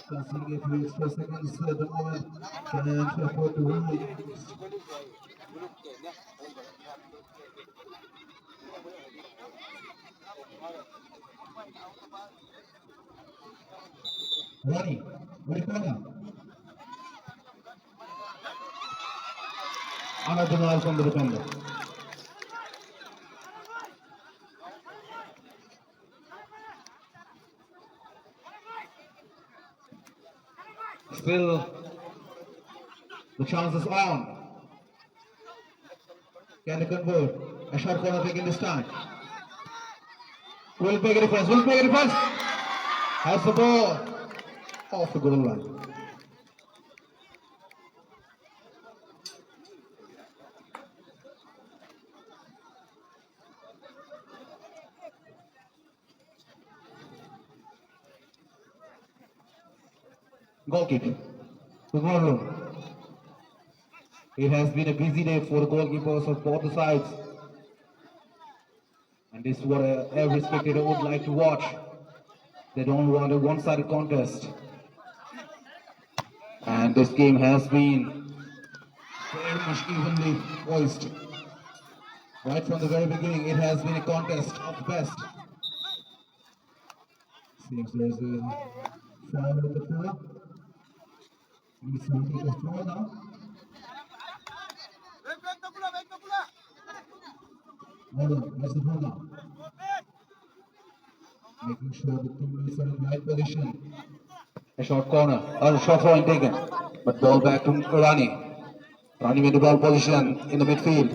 Conceding a few extra seconds at the moment and to afford to win. Ready, corner. Another ball from the defender. Still, the chance is on. Can they convert? A short corner taken this time. Will make a difference. Has the ball off the goal line. Goal kick to Ngorlung. It has been a busy day for the goalkeepers of both sides. And this is what every spectator would like to watch. They don't want a one-sided contest. And this game has been very much evenly voiced. Right from the very beginning, it has been a contest of the best. Seems there's a foul with the floor. Needs to take a throw now. That's the throw now. Making sure the teammates are in the right position. A short corner, a short throw taken. But ball back to Rani. Rani made the ball position in the midfield.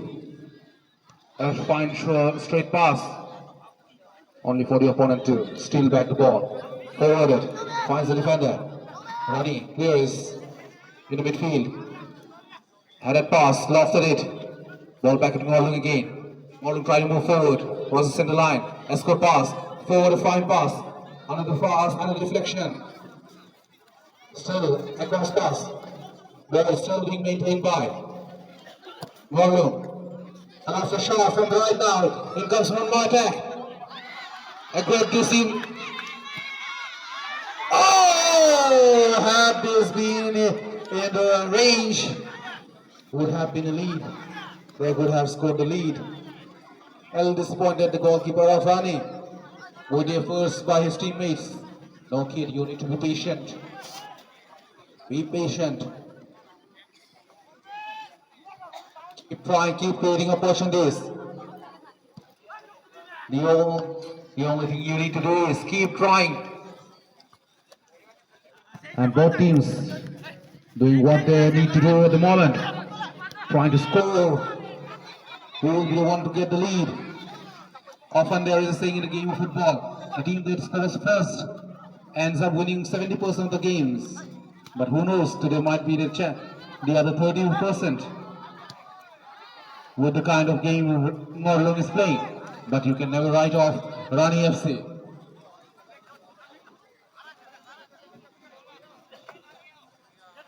A fine straight pass. Only for the opponent to steal back the ball. Forwarded, finds the defender. Rani clears in the midfield. Had a pass, lofted it. Ball back to Ngorlung again. Ngorlung trying to move forward. was the center line. Escort pass. Forward a fine pass. Another pass, another deflection. Still across pass. Ball still being maintained by Morlun. And after shot from the right now, in comes one more attack. A great dissing. Oh! Had this been in the range, would have been a lead. They would have scored the lead. A little disappointed the goalkeeper of Rani. With their first by his teammates. No kid, you need to be patient. Be patient. Keep trying, keep creating opportunities. The only thing you need to do is keep trying. And both teams doing what they need to do at the moment. Trying to score. Who will be the one to get the lead? Often there is a saying in the game of football, the team that scores first ends up winning 70% of the games. But who knows, today might be the other 30% with the kind of game Morlun is playing. But you can never write off Rani FC.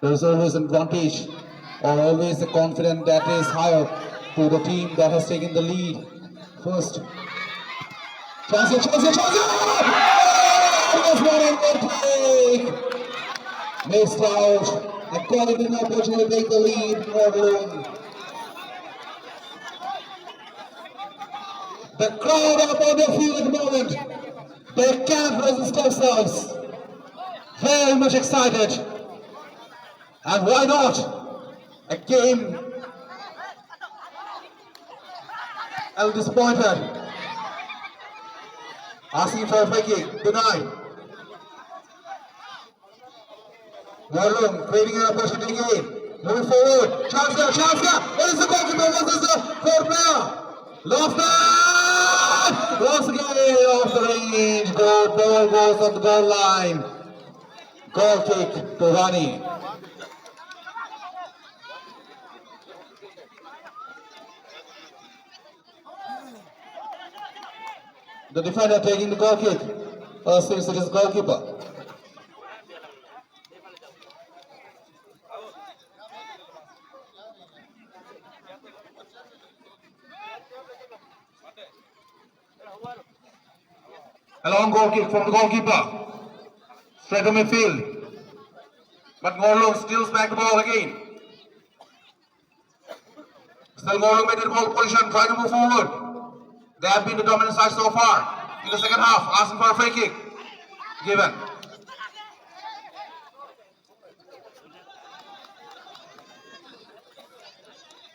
There is always an advantage or always a confidence that is higher to the team that has taken the lead first. Chance! Oh, was not a good play. Missed out. And quality an opportunity to take the lead. Morlun. The crowd up on their feet at the moment. They can't resist themselves. Very much excited. And why not? A game. A little disappointed. Asking for a free kick. Denied. Morlun creating an opportunity again. Moving forward. Chance here. What is the goalkeeper? What is the fourth player? Loftus! Once again off the range. Ball goes on the goal line. Goal kick to Rani. The defender taking the goal kick. Seems it is goalkeeper. A long goal kick from the goalkeeper. Straight to midfield. But Morlun steals back the ball again. Still Morlun made the ball position, trying to move forward. They have been the dominant side so far. In the second half, asking for a free kick. Given.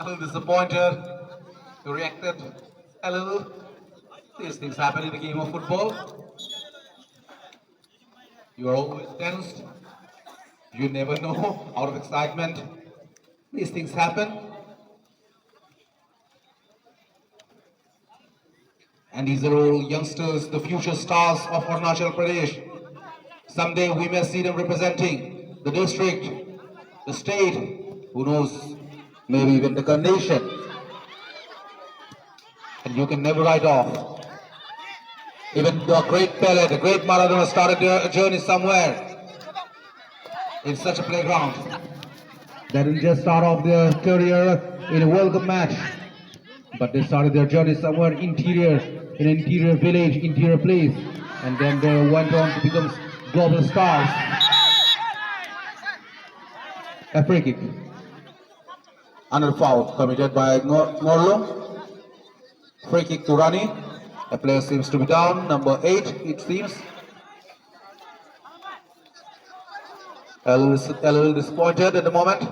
A little disappointed. He reacted a little. These things happen in the game of football. You are always tensed. You never know, out of excitement. These things happen. And these are all youngsters, the future stars of Arunachal Pradesh. Someday we may see them representing the district, the state, who knows, maybe even the nation. And you can never write off. Even the great Pele, the great Maradona started their journey somewhere in such a playground. They didn't just start off their career in a World Cup match, but they started their journey somewhere interior, in an interior village, interior place, and then they went on to become global stars. A free kick. Another foul committed by Morlun. Free kick to Rani. A player seems to be down, number 8 it seems. A little disappointed at the moment.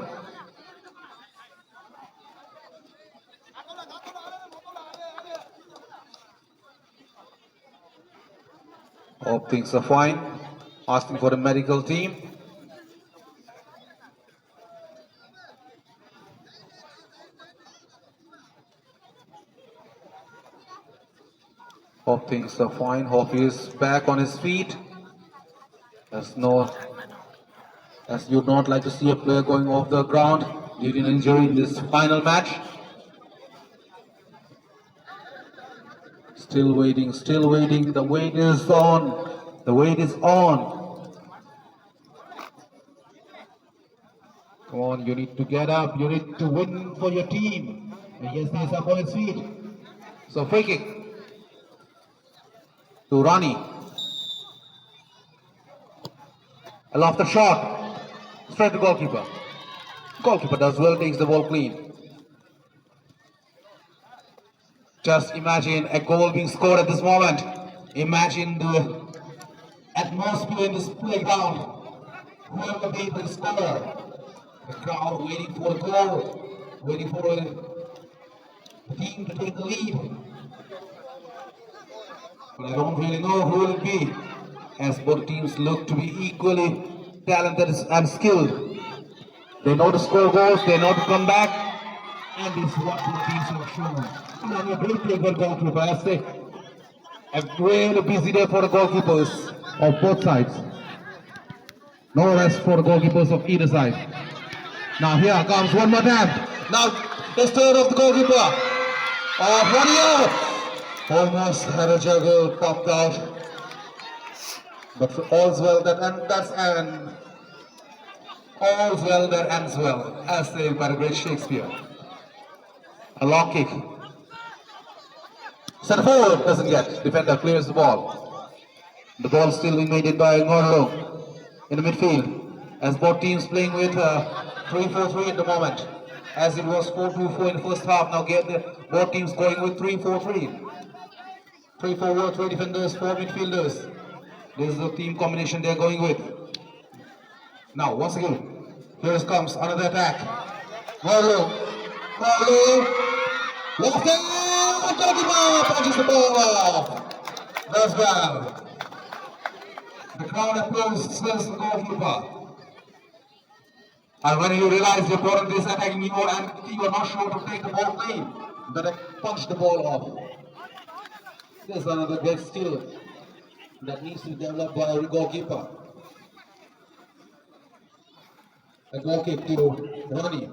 Hope things are fine. Asking for the medical team. Hope things are fine. Hope he is back on his feet. As you'd not like to see a player going off the ground due to an injury in this final match. Still waiting, still waiting. The wait is on. The wait is on. Come on, you need to get up. You need to win for your team. And yes, he is up on his feet. So free kick to Rani. A lofted shot. Straight to goalkeeper. Goalkeeper does well, takes the ball clean. Just imagine a goal being scored at this moment. Imagine the atmosphere in this playground. Whoever made the score. The crowd waiting for a goal. Waiting for the team to take the lead. But I don't really know who will it be, as both teams look to be equally talented and skilled. They know to score goals, they know to come back, and this is what both teams have shown. And a great play for goalkeeper. I say a really busy day for the goalkeepers of both sides. No rest for the goalkeepers of either side. Now here comes one more time. Now the turn of the goalkeeper. Ronnie almost had a juggle popped out. But all's well that ends. All's well that ends well, as said by the great Shakespeare. A long kick. Center forward doesn't get. Defender clears the ball. The ball still being maintained by Ngorlo in the midfield. As both teams playing with 3-4-3 at the moment. As it was 4-2-4 in the first half, now both teams going with 3-4-3. 3 forward, 3 defenders, 4 midfielders. This is the team combination they're going with. Now, once again, here comes another attack. Ngorlo. Left hand, goalkeeper punches the ball off. Does well. The crowd applauds says the goalkeeper. And when you realize your opponent is attacking you and you are not sure to take the ball clean, better punch the ball off. There's another great skill that needs to be developed by every goalkeeper. A goal kick to Ronnie.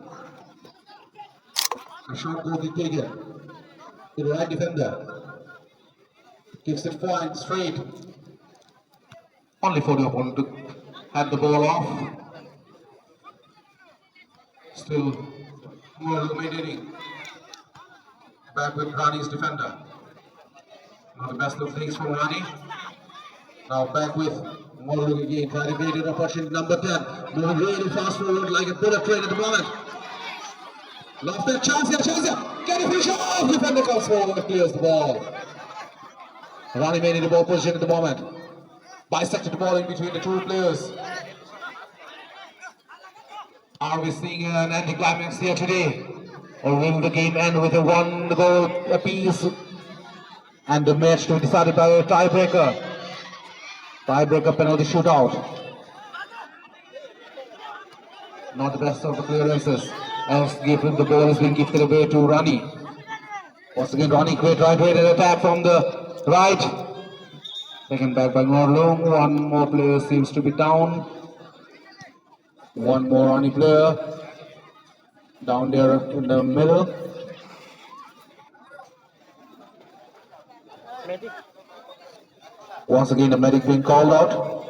A short goal kick taken to the right defender. Kicks it fine, straight. Only for the opponent to hand the ball off. Still more maintaining. Back with Rani's defender. Not the best of things for Rani. Now back with Ngorlo again. Trying to create an opportunity. Number 10. Moving really fast forward like a bullet train at the moment. Lost that chance here. Get a fish off. Defender comes forward and clears the ball. Rani made it in the ball position at the moment. Bisected the ball in between the two players. Are we seeing an anticlimax here today? Or will the game end with a 1 goal apiece? And the match to be decided by a tiebreaker. Tiebreaker penalty shootout. Not the best of the clearances. As given the ball is being gifted away to Rani. Once again, Rani great right-handed attack from the right. Taken back by Ngorlo. One more player seems to be down. One more Rani player down there in the middle. Once again, the medic being called out.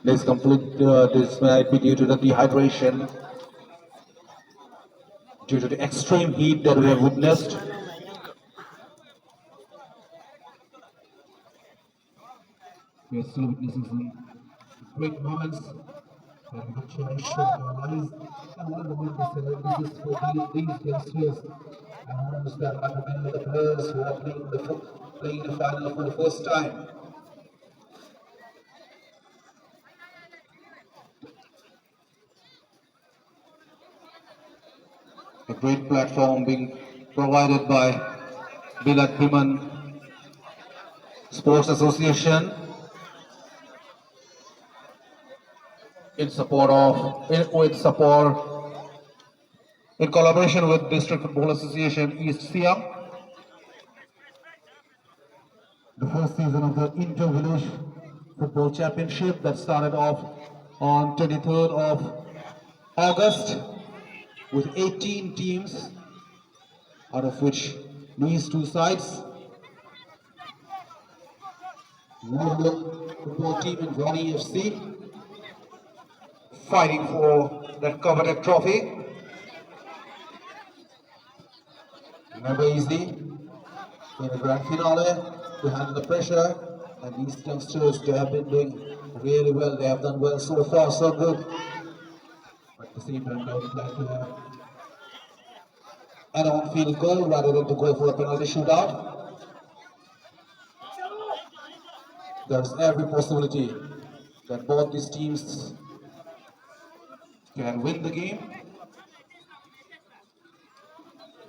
This might be due to the dehydration, due to the extreme heat that we have witnessed. We are still witnessing some great moments that we can cherish in our lives. And one of the moments that is for these youngsters and moments that I remember the players who are playing the final for the first time. A great platform being provided by Bilat Biman Sports Association in collaboration with District Football Association East Siam. The first season of the Inter-Village Football Championship that started off on 23rd of August with 18 teams, out of which these two sides, Morgan football team and Ronnie FC, fighting for that coveted trophy. Never easy in the grand finale to handle the pressure, and these youngsters, they have been doing really well. They have done well so far, so good. But at the same time, they would like to have an on-field goal rather than to go for a penalty shootout. There's every possibility that both these teams can win the game.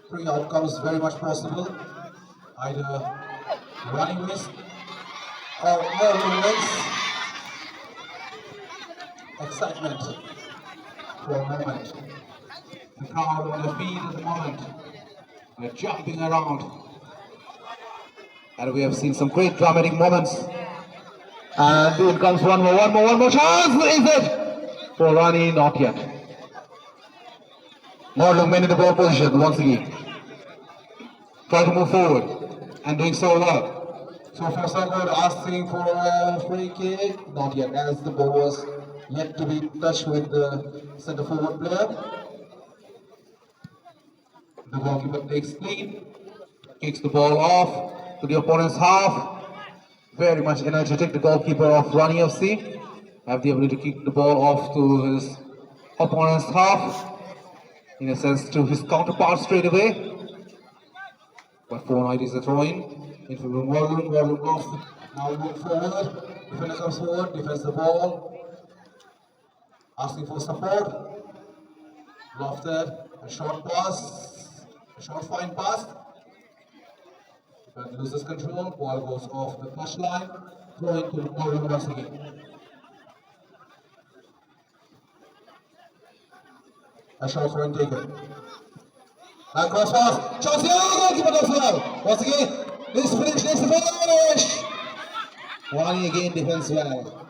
Three outcomes very much possible. Either running wins or Morgan wins. Excitement for a moment. The crowd on their feet at the moment. They're jumping around. And we have seen some great dramatic moments. And in comes one more chance! Is it? For Rani, not yet. Morgan in the ball position once again. Try to move forward and doing so well. So far so good, asking for a free kick. Not yet, as the ball was yet to be touched with the centre forward player. The goalkeeper takes clean, kicks the ball off to the opponent's half. Very much energetic, the goalkeeper of Rani FC. Have the ability to kick the ball off to his opponent's half. In a sense, to his counterpart straight away. But 4-9 is a throw-in. In favor of Morgan goes now move forward. Defender comes forward, defends the ball. Asking for support. Lofted, a short pass, a short fine pass. Defender loses control, ball goes off the touchline. Throw-in to Morgan once again. A short throw-in taken. And cross pass. Chance here, goalkeeper does well. Once again, this finish. Wani again defends well.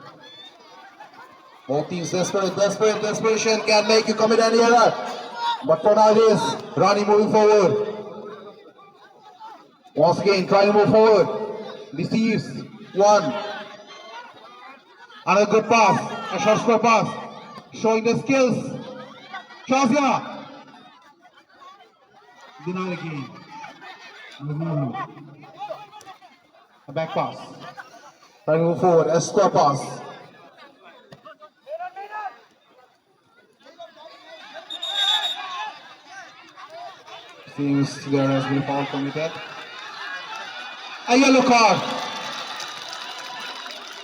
Both teams desperation can make you commit any error. But for now it is Rani moving forward. Once again, trying to move forward. Receives one. Another good pass. A short square pass. Showing the skills. Shazia. Denied again. A back pass. Trying to move forward. A square pass. Seems there has been a foul committed. A yellow card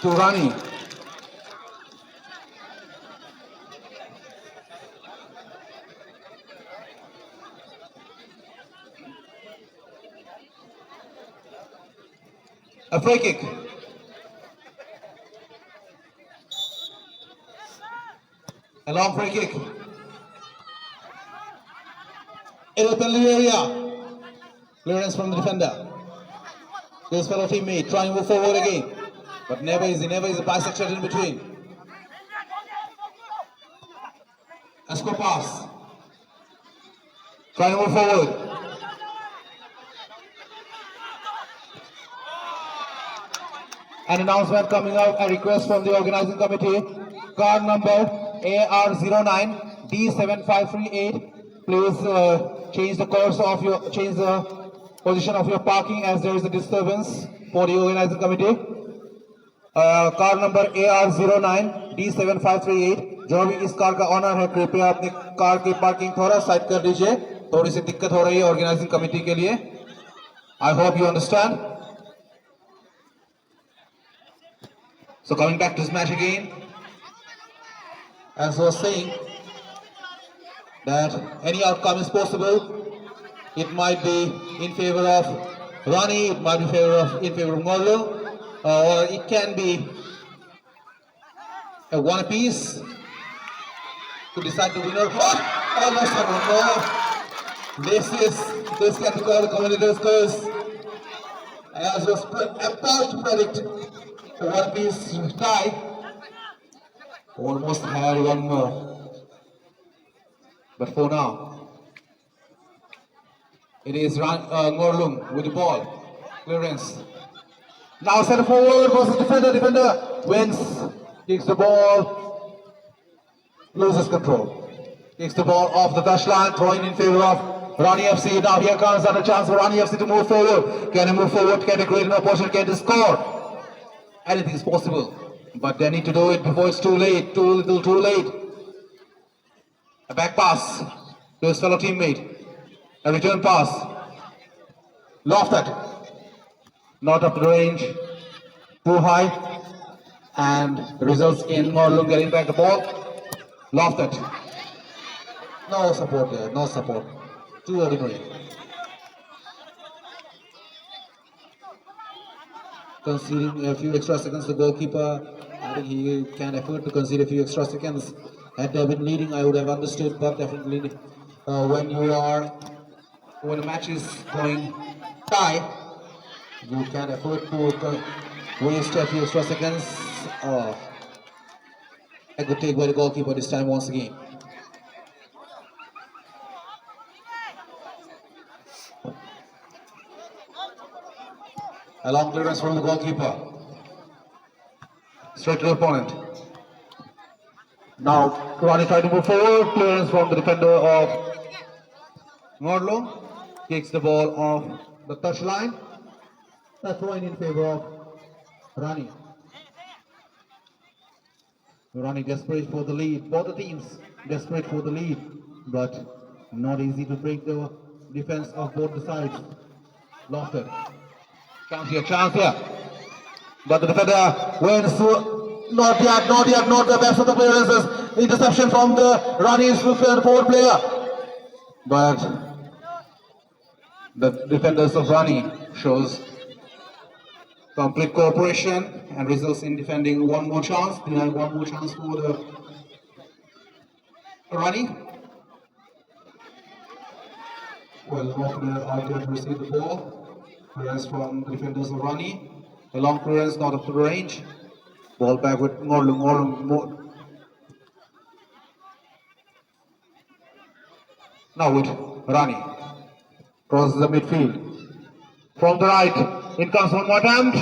to Rani. A free kick. A long free kick. In the penalty area. Clearance from the defender. His fellow teammate trying to move forward again. But never is a bisection in between. A score pass. Trying to move forward. An announcement coming out, a request from the organizing committee. Card number AR09 D7538. Please change the position of your parking as there is a disturbance for the organizing committee. Car number AR09 D7538 जो भी इस car का honour है कृपया अपने car की parking थोड़ा side कर दीजिए थोड़ी सी दिक्कत हो रही है ऑर्गेनाइजिंग कमेटी के लिए I hope you understand. So coming back to this match again, as I was saying, that any outcome is possible. It might be in favor of Rani, it might be in favor of Morlu, or it can be a one apiece to decide the winner. Almost a one. This can be called the commentator's curse. As was about to predict a one apiece tie. Almost had one more. But for now, it is Ngorlung with the ball. Clearance. Now center forward versus defender. Defender wins. Kicks the ball. Loses control. Kicks the ball off the touchline. Throwing in favor of Rani FC. Now here comes another chance for Rani FC to move forward. Can they move forward? Can they create an opportunity? Can they score? Anything is possible. But they need to do it before it's too late. Too little, too late. A back pass to his fellow teammate. A return pass. Lofted. Not up to the range. Too high. And results in Ngorlung getting back the ball. Lofted. No support there. No support. Too ordinary. Conceding a few extra seconds, the goalkeeper, I think he can afford to concede a few extra seconds. Had they been leading, I would have understood, but definitely when the match is going tie, you can afford to waste a few extra seconds. A good take by the goalkeeper this time once again. A long clearance from the goalkeeper. Straight to the opponent. Now, Rani trying to move forward. Clearance from the defender of Ngorlung. Kicks the ball off the touchline. A throw in favor of Rani. Rani desperate for the lead. Both the teams desperate for the lead. But not easy to break the defense of both the sides. Lofted. Chance here. But the defender wins through. Not yet, not the best of the clearances. Interception from the Rani's forward player. But the defenders of Rani shows complete cooperation and results in defending one more chance. Denying one more chance for the Rani. Well, Faulkner out there to receive the ball. Clearance from the defenders of Rani. A long clearance, not up to the range. Ball back with Ngorlung. Now with Rani. Crosses the midfield. From the right, in comes one more attempt.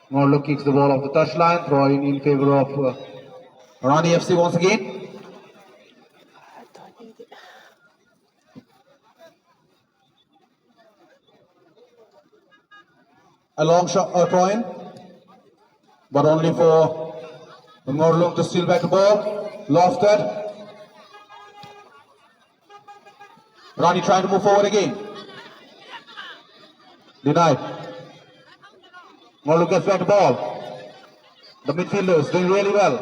Ngorlung kicks the ball off the touchline, throwing in favor of Rani FC once again. A long shot, throw in, but only for Ngorlung to steal back the ball. Lofted. Rani trying to move forward again. Denied. Ngorlung gets back the ball. The midfielders doing really well.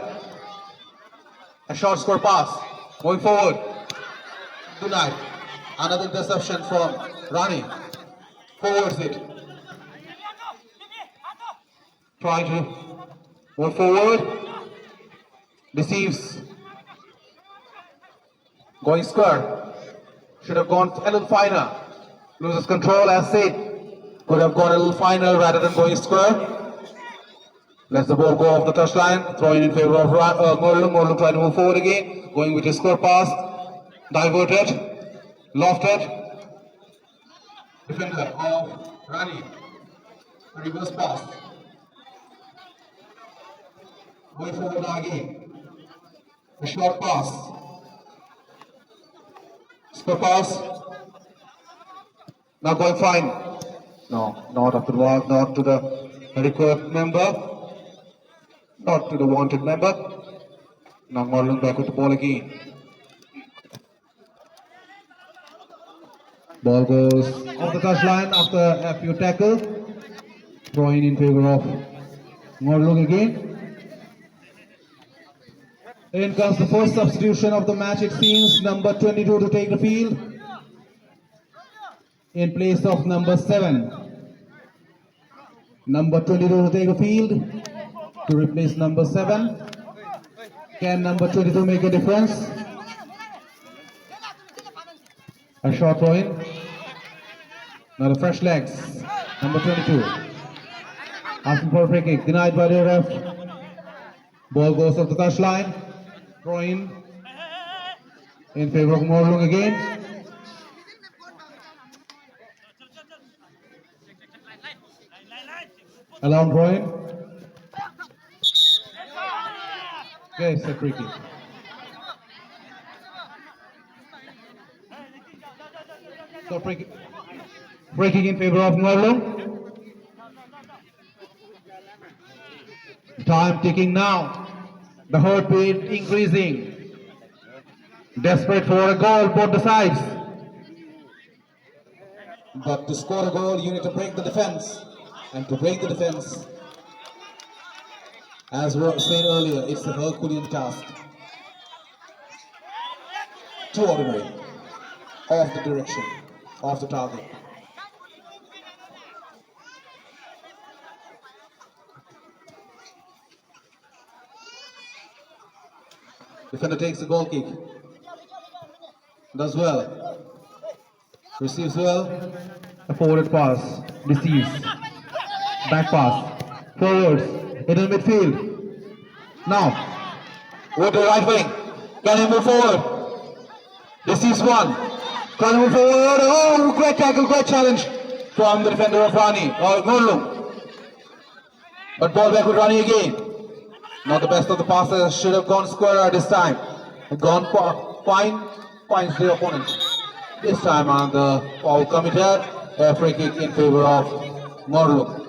A short score pass. Going forward. Denied. Another interception from Rani. Forwards it. Trying to move forward. Deceives. Going square. Should have gone a little finer. Loses control as said. Could have gone a little finer rather than going square. Lets the ball go off the touchline. Throwing in favor of Ngorlung. Ngorlung trying to move forward again. Going with his square pass. Diverted. Lofted. Defender of Rani. Reverse pass. Going forward now again. A short pass. Square pass. Now going fine. No, not up to the mark, not to the required member. Not to the wanted member. Now Ngorlung back with the ball again. Ball goes off the touchline after a few tackles. Throwing in favor of Ngorlung again. In comes the first substitution of the match, it seems, number 22 to take the field in place of number 7. Number 22 to take the field to replace number 7. Can number 22 make a difference? A short throw in. Now the fresh legs. Number 22. Asking for a free kick. Denied by the ref. Ball goes up the touchline. Throw in favor of Morlung again. Allowed throw in. Okay, set free kick. So free kick in favor of Morlung. Time ticking now. The heartbeat increasing. Desperate for a goal, both the sides. But to score a goal, you need to break the defense. And to break the defense, as we said earlier, it's a Herculean task. Too ordinary. Off the direction, off the target. Defender takes the goal kick. Does well. Receives well. A forward pass. Receives. Back pass. Forwards. Into the midfield. Now. With the right wing. Can he move forward? Receives one. Can he move forward? Oh, great tackle, great challenge from the defender of Rani. Or Morlung. But ball back with Rani again. Not the best of the passes, should have gone square this time. Gone finds the opponent. This time on the foul committed, a free kick in favor of Morlung.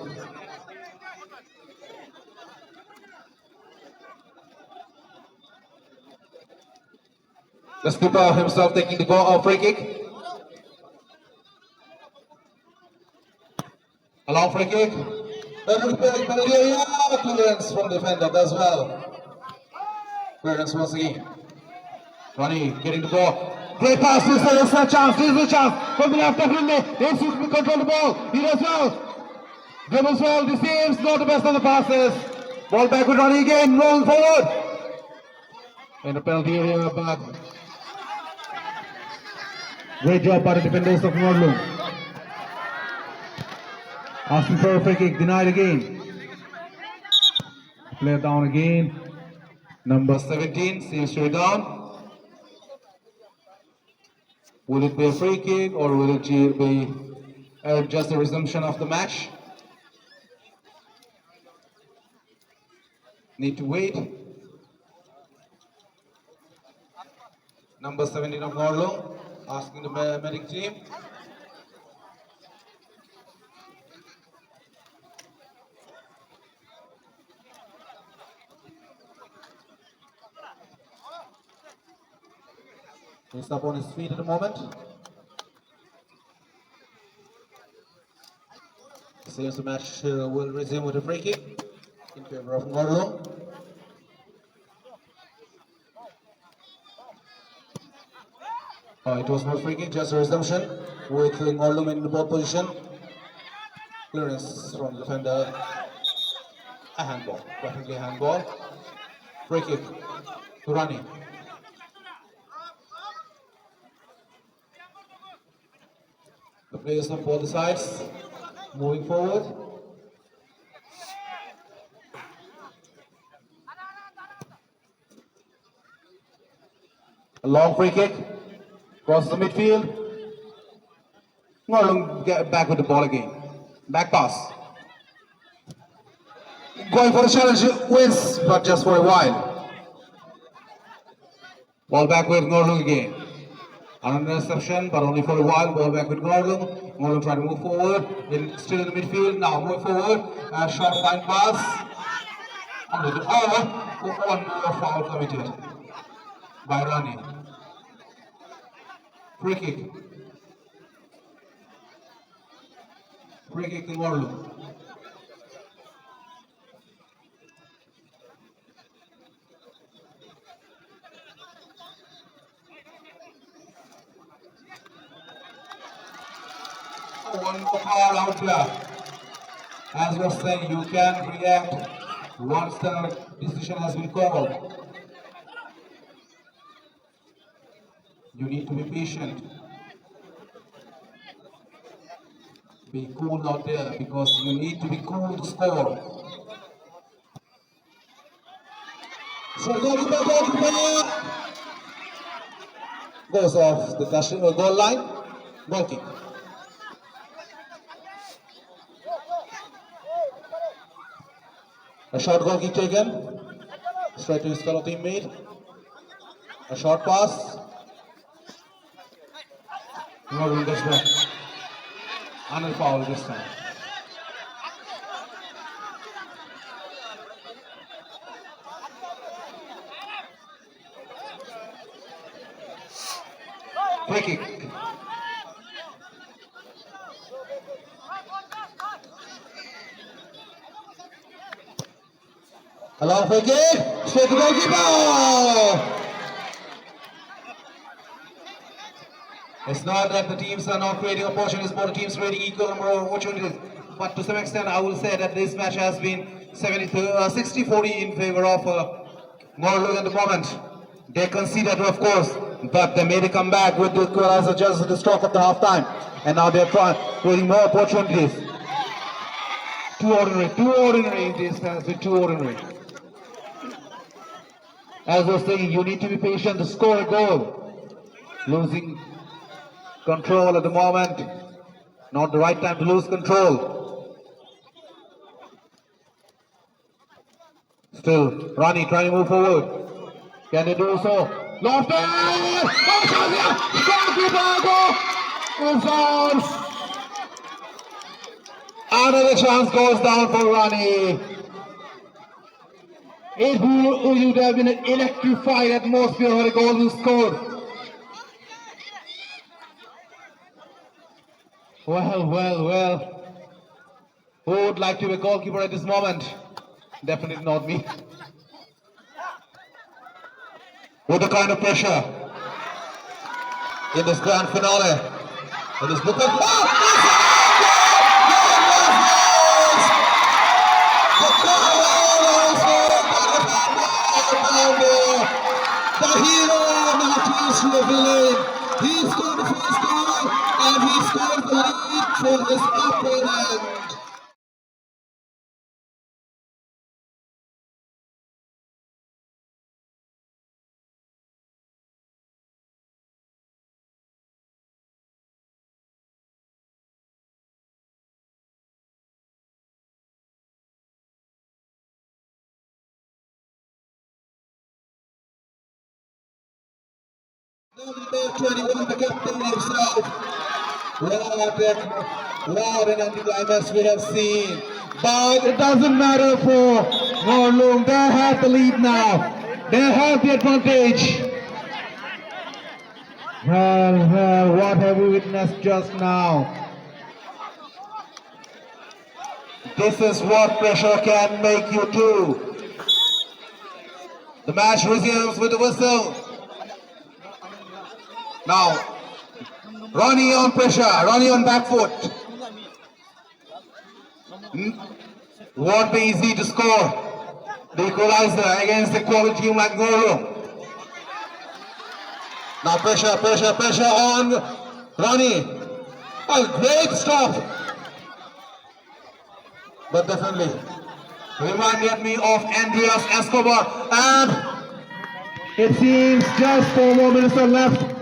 The skipper himself taking the goal free kick. Allow free kick. Clearance from the defender as well. Clearance once again. Ronnie getting the ball. Great pass. This is a chance. This is a chance. From the left of him. He should control the ball. He does well. Dribbles well. Deceives. Not the best of the passes. Ball back with Ronnie again. Roll forward. And the penalty area back. Great job by the defenders of Morlung. Asking for a free kick, denied again. Player down again. Number 17 seems to be down. Will it be a free kick or will it be just a resumption of the match? Need to wait. Number 17 of Morlung asking the medic team. He's up on his feet at the moment. Seems the match will resume with a free kick in favor of Morlung. It was not free kick, just a resumption with Morlung in the ball position. Clearance from the defender. A handball, definitely a handball. Free kick to Rani. The players on both sides moving forward. A long free kick. Crosses the midfield. Morlung get back with the ball again. Back pass. Going for the challenge, wins, but just for a while. Ball back with Morlung again. An interception, but only for a while. Ball back with Morlung. Morlung trying to move forward. Still in the midfield. Now move forward. Short fine pass. One more foul committed by Rani. Free kick. Free kick to Morlung. One foul out there. As was saying, you can react once the decision has been called. You need to be patient. Be cool out there because you need to be cool to score. So goalkeeper goes off the goal line. Goal kick. A short goal kick taken. Straight to his fellow teammate. A short pass. No one gets back. And a foul this time. Free kick. Allow free kick. Straight to goalkeeper. It's not that the teams are not creating opportunities, both the teams creating equal number of opportunities. But to some extent, I will say that this match has been 60-40 in favor of Morley at the moment. They conceded, of course, but they made a comeback with the equalizer just at the stroke of the half time. And now they're creating more opportunities. Too ordinary. This has been too ordinary. As I was saying, you need to be patient to score a goal. Losing control at the moment. Not the right time to lose control. Still, Rani trying to move forward. Can they do so? Loftus! Another chance goes down for Rani. It would have been an electrified atmosphere for a goal was scored. Well. Who would like to be a goalkeeper at this moment? Definitely not me. With the kind of pressure in this grand finale, in this book of the hero, Matthias Levine. He scored the first goal and he scored the lead for his opponent. Number 21, the captain himself. What an anticlimax we have seen. But it doesn't matter for Norlung. They have the lead now. They have the advantage. Well, what have we witnessed just now? This is what pressure can make you do. The match resumes with the whistle. Now, Ronnie on pressure, Ronnie on back foot. Won't be easy to score the equalizer against the quality team like Goro. Now pressure on Ronnie. A great stop. But definitely reminded me of Andreas Escobar, and it seems just 4 more minutes are left.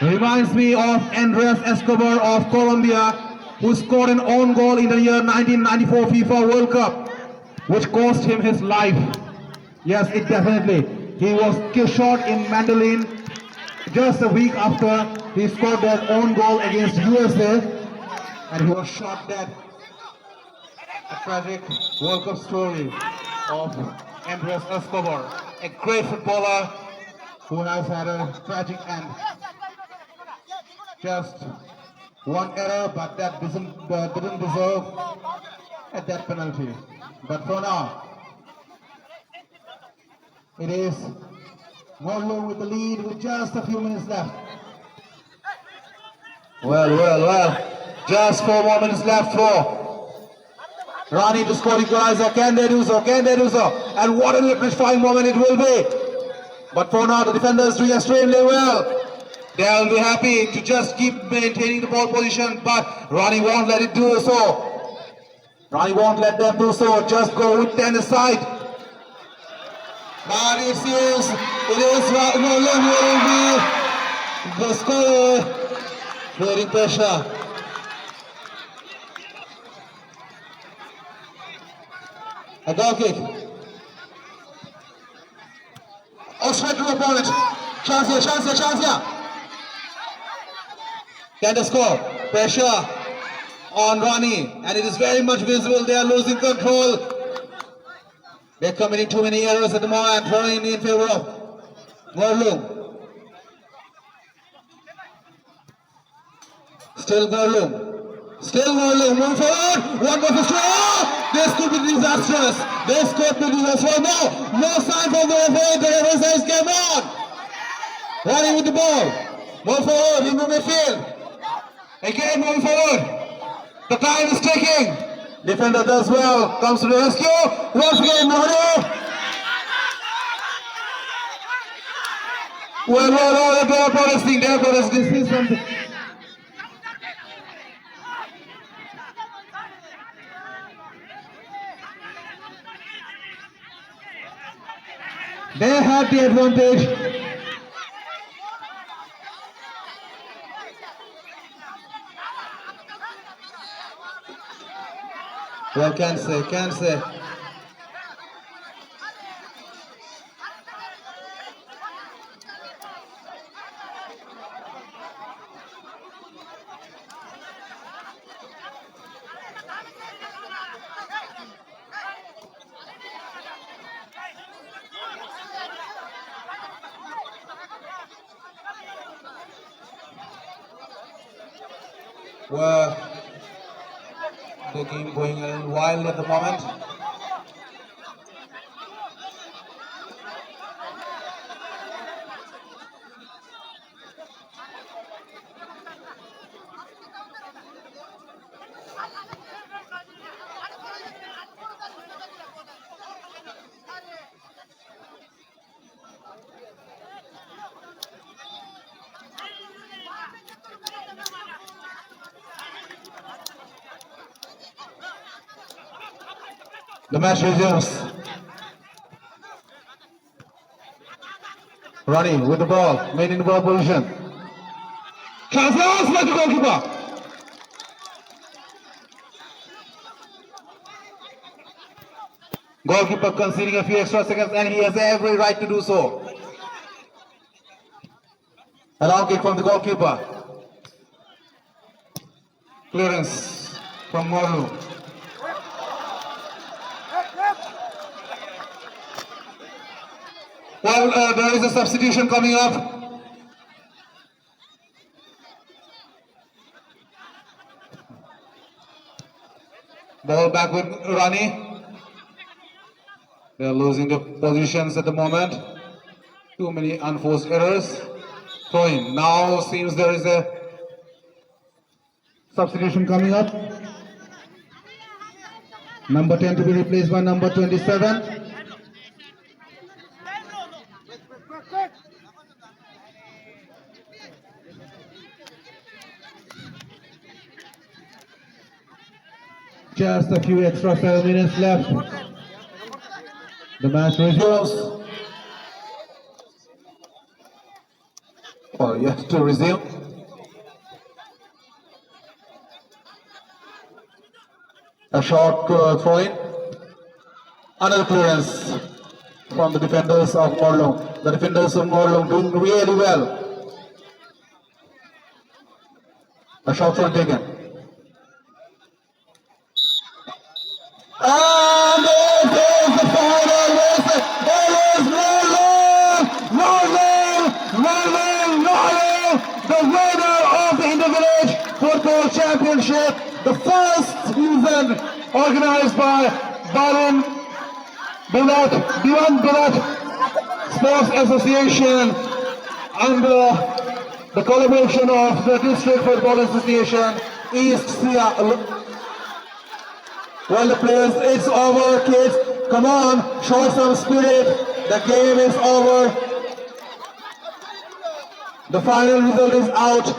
Reminds me of Andreas Escobar of Colombia, who scored an own goal in the year 1994 FIFA World Cup, which cost him his life. Yes, it definitely. He was shot in Mandolin just a week after he scored that own goal against USA, and he was shot dead. A tragic World Cup story of Andreas Escobar, a great footballer who has had a tragic end. Just one error, but that didn't deserve a death penalty. But for now, it is Morley with the lead with just a few minutes left. Well. Just 4 more minutes left for Rani to score equalizer. Can they do so? And what an electrifying moment it will be. But for now, the defenders doing extremely well. They'll be happy to just keep maintaining the ball position, but Ronnie won't let it do so. Ronnie won't let them do so. Just go with 10 aside. But it seems it is no longer will be the scorer creating pressure. A goal kick. Oh, straight to the opponent. Chance here. Can they score? Pressure on Ronnie, and it is very much visible. They are losing control. They're committing too many errors at the moment. Throwing in favor of Gorlum. Still Gorlum. Move forward. One more for sure. This could be disastrous. No sign from the referee. The referee says game on. Ronnie with the ball. Move forward into midfield. Again moving forward. The time is ticking. Defender does well. Comes to the rescue. Once again, Ronnie. Well, they're protesting. This is something. They had the advantage. Well, can't say. Well, the game going a little wild at the moment. The match resumes. Ronnie with the ball, made in the ball position. Chance by the goalkeeper. Goalkeeper conceding a few extra seconds, and he has every right to do so. A long kick from the goalkeeper. Clearance from Morlu. Well, there is a substitution coming up. Ball back with Ronnie. They are losing the positions at the moment. Too many unforced errors. Throw-in. Now seems there is a substitution coming up. Number 10 to be replaced by number 27. Just a few extra 7 minutes left. The match resumes. Yet to resume. A short throw-in. Another clearance from the defenders of Morlung. The defenders of Morlung doing really well. A short throw taken. And it is the final whistle. It is Morlung, the winner of the Intervillage Football Championship, the first season organized by Diwan Bilat Sports Association under the collaboration of the District Football Association, East Sia. Well, the players, it's over, kids. Come on, show some spirit. The game is over. The final result is out.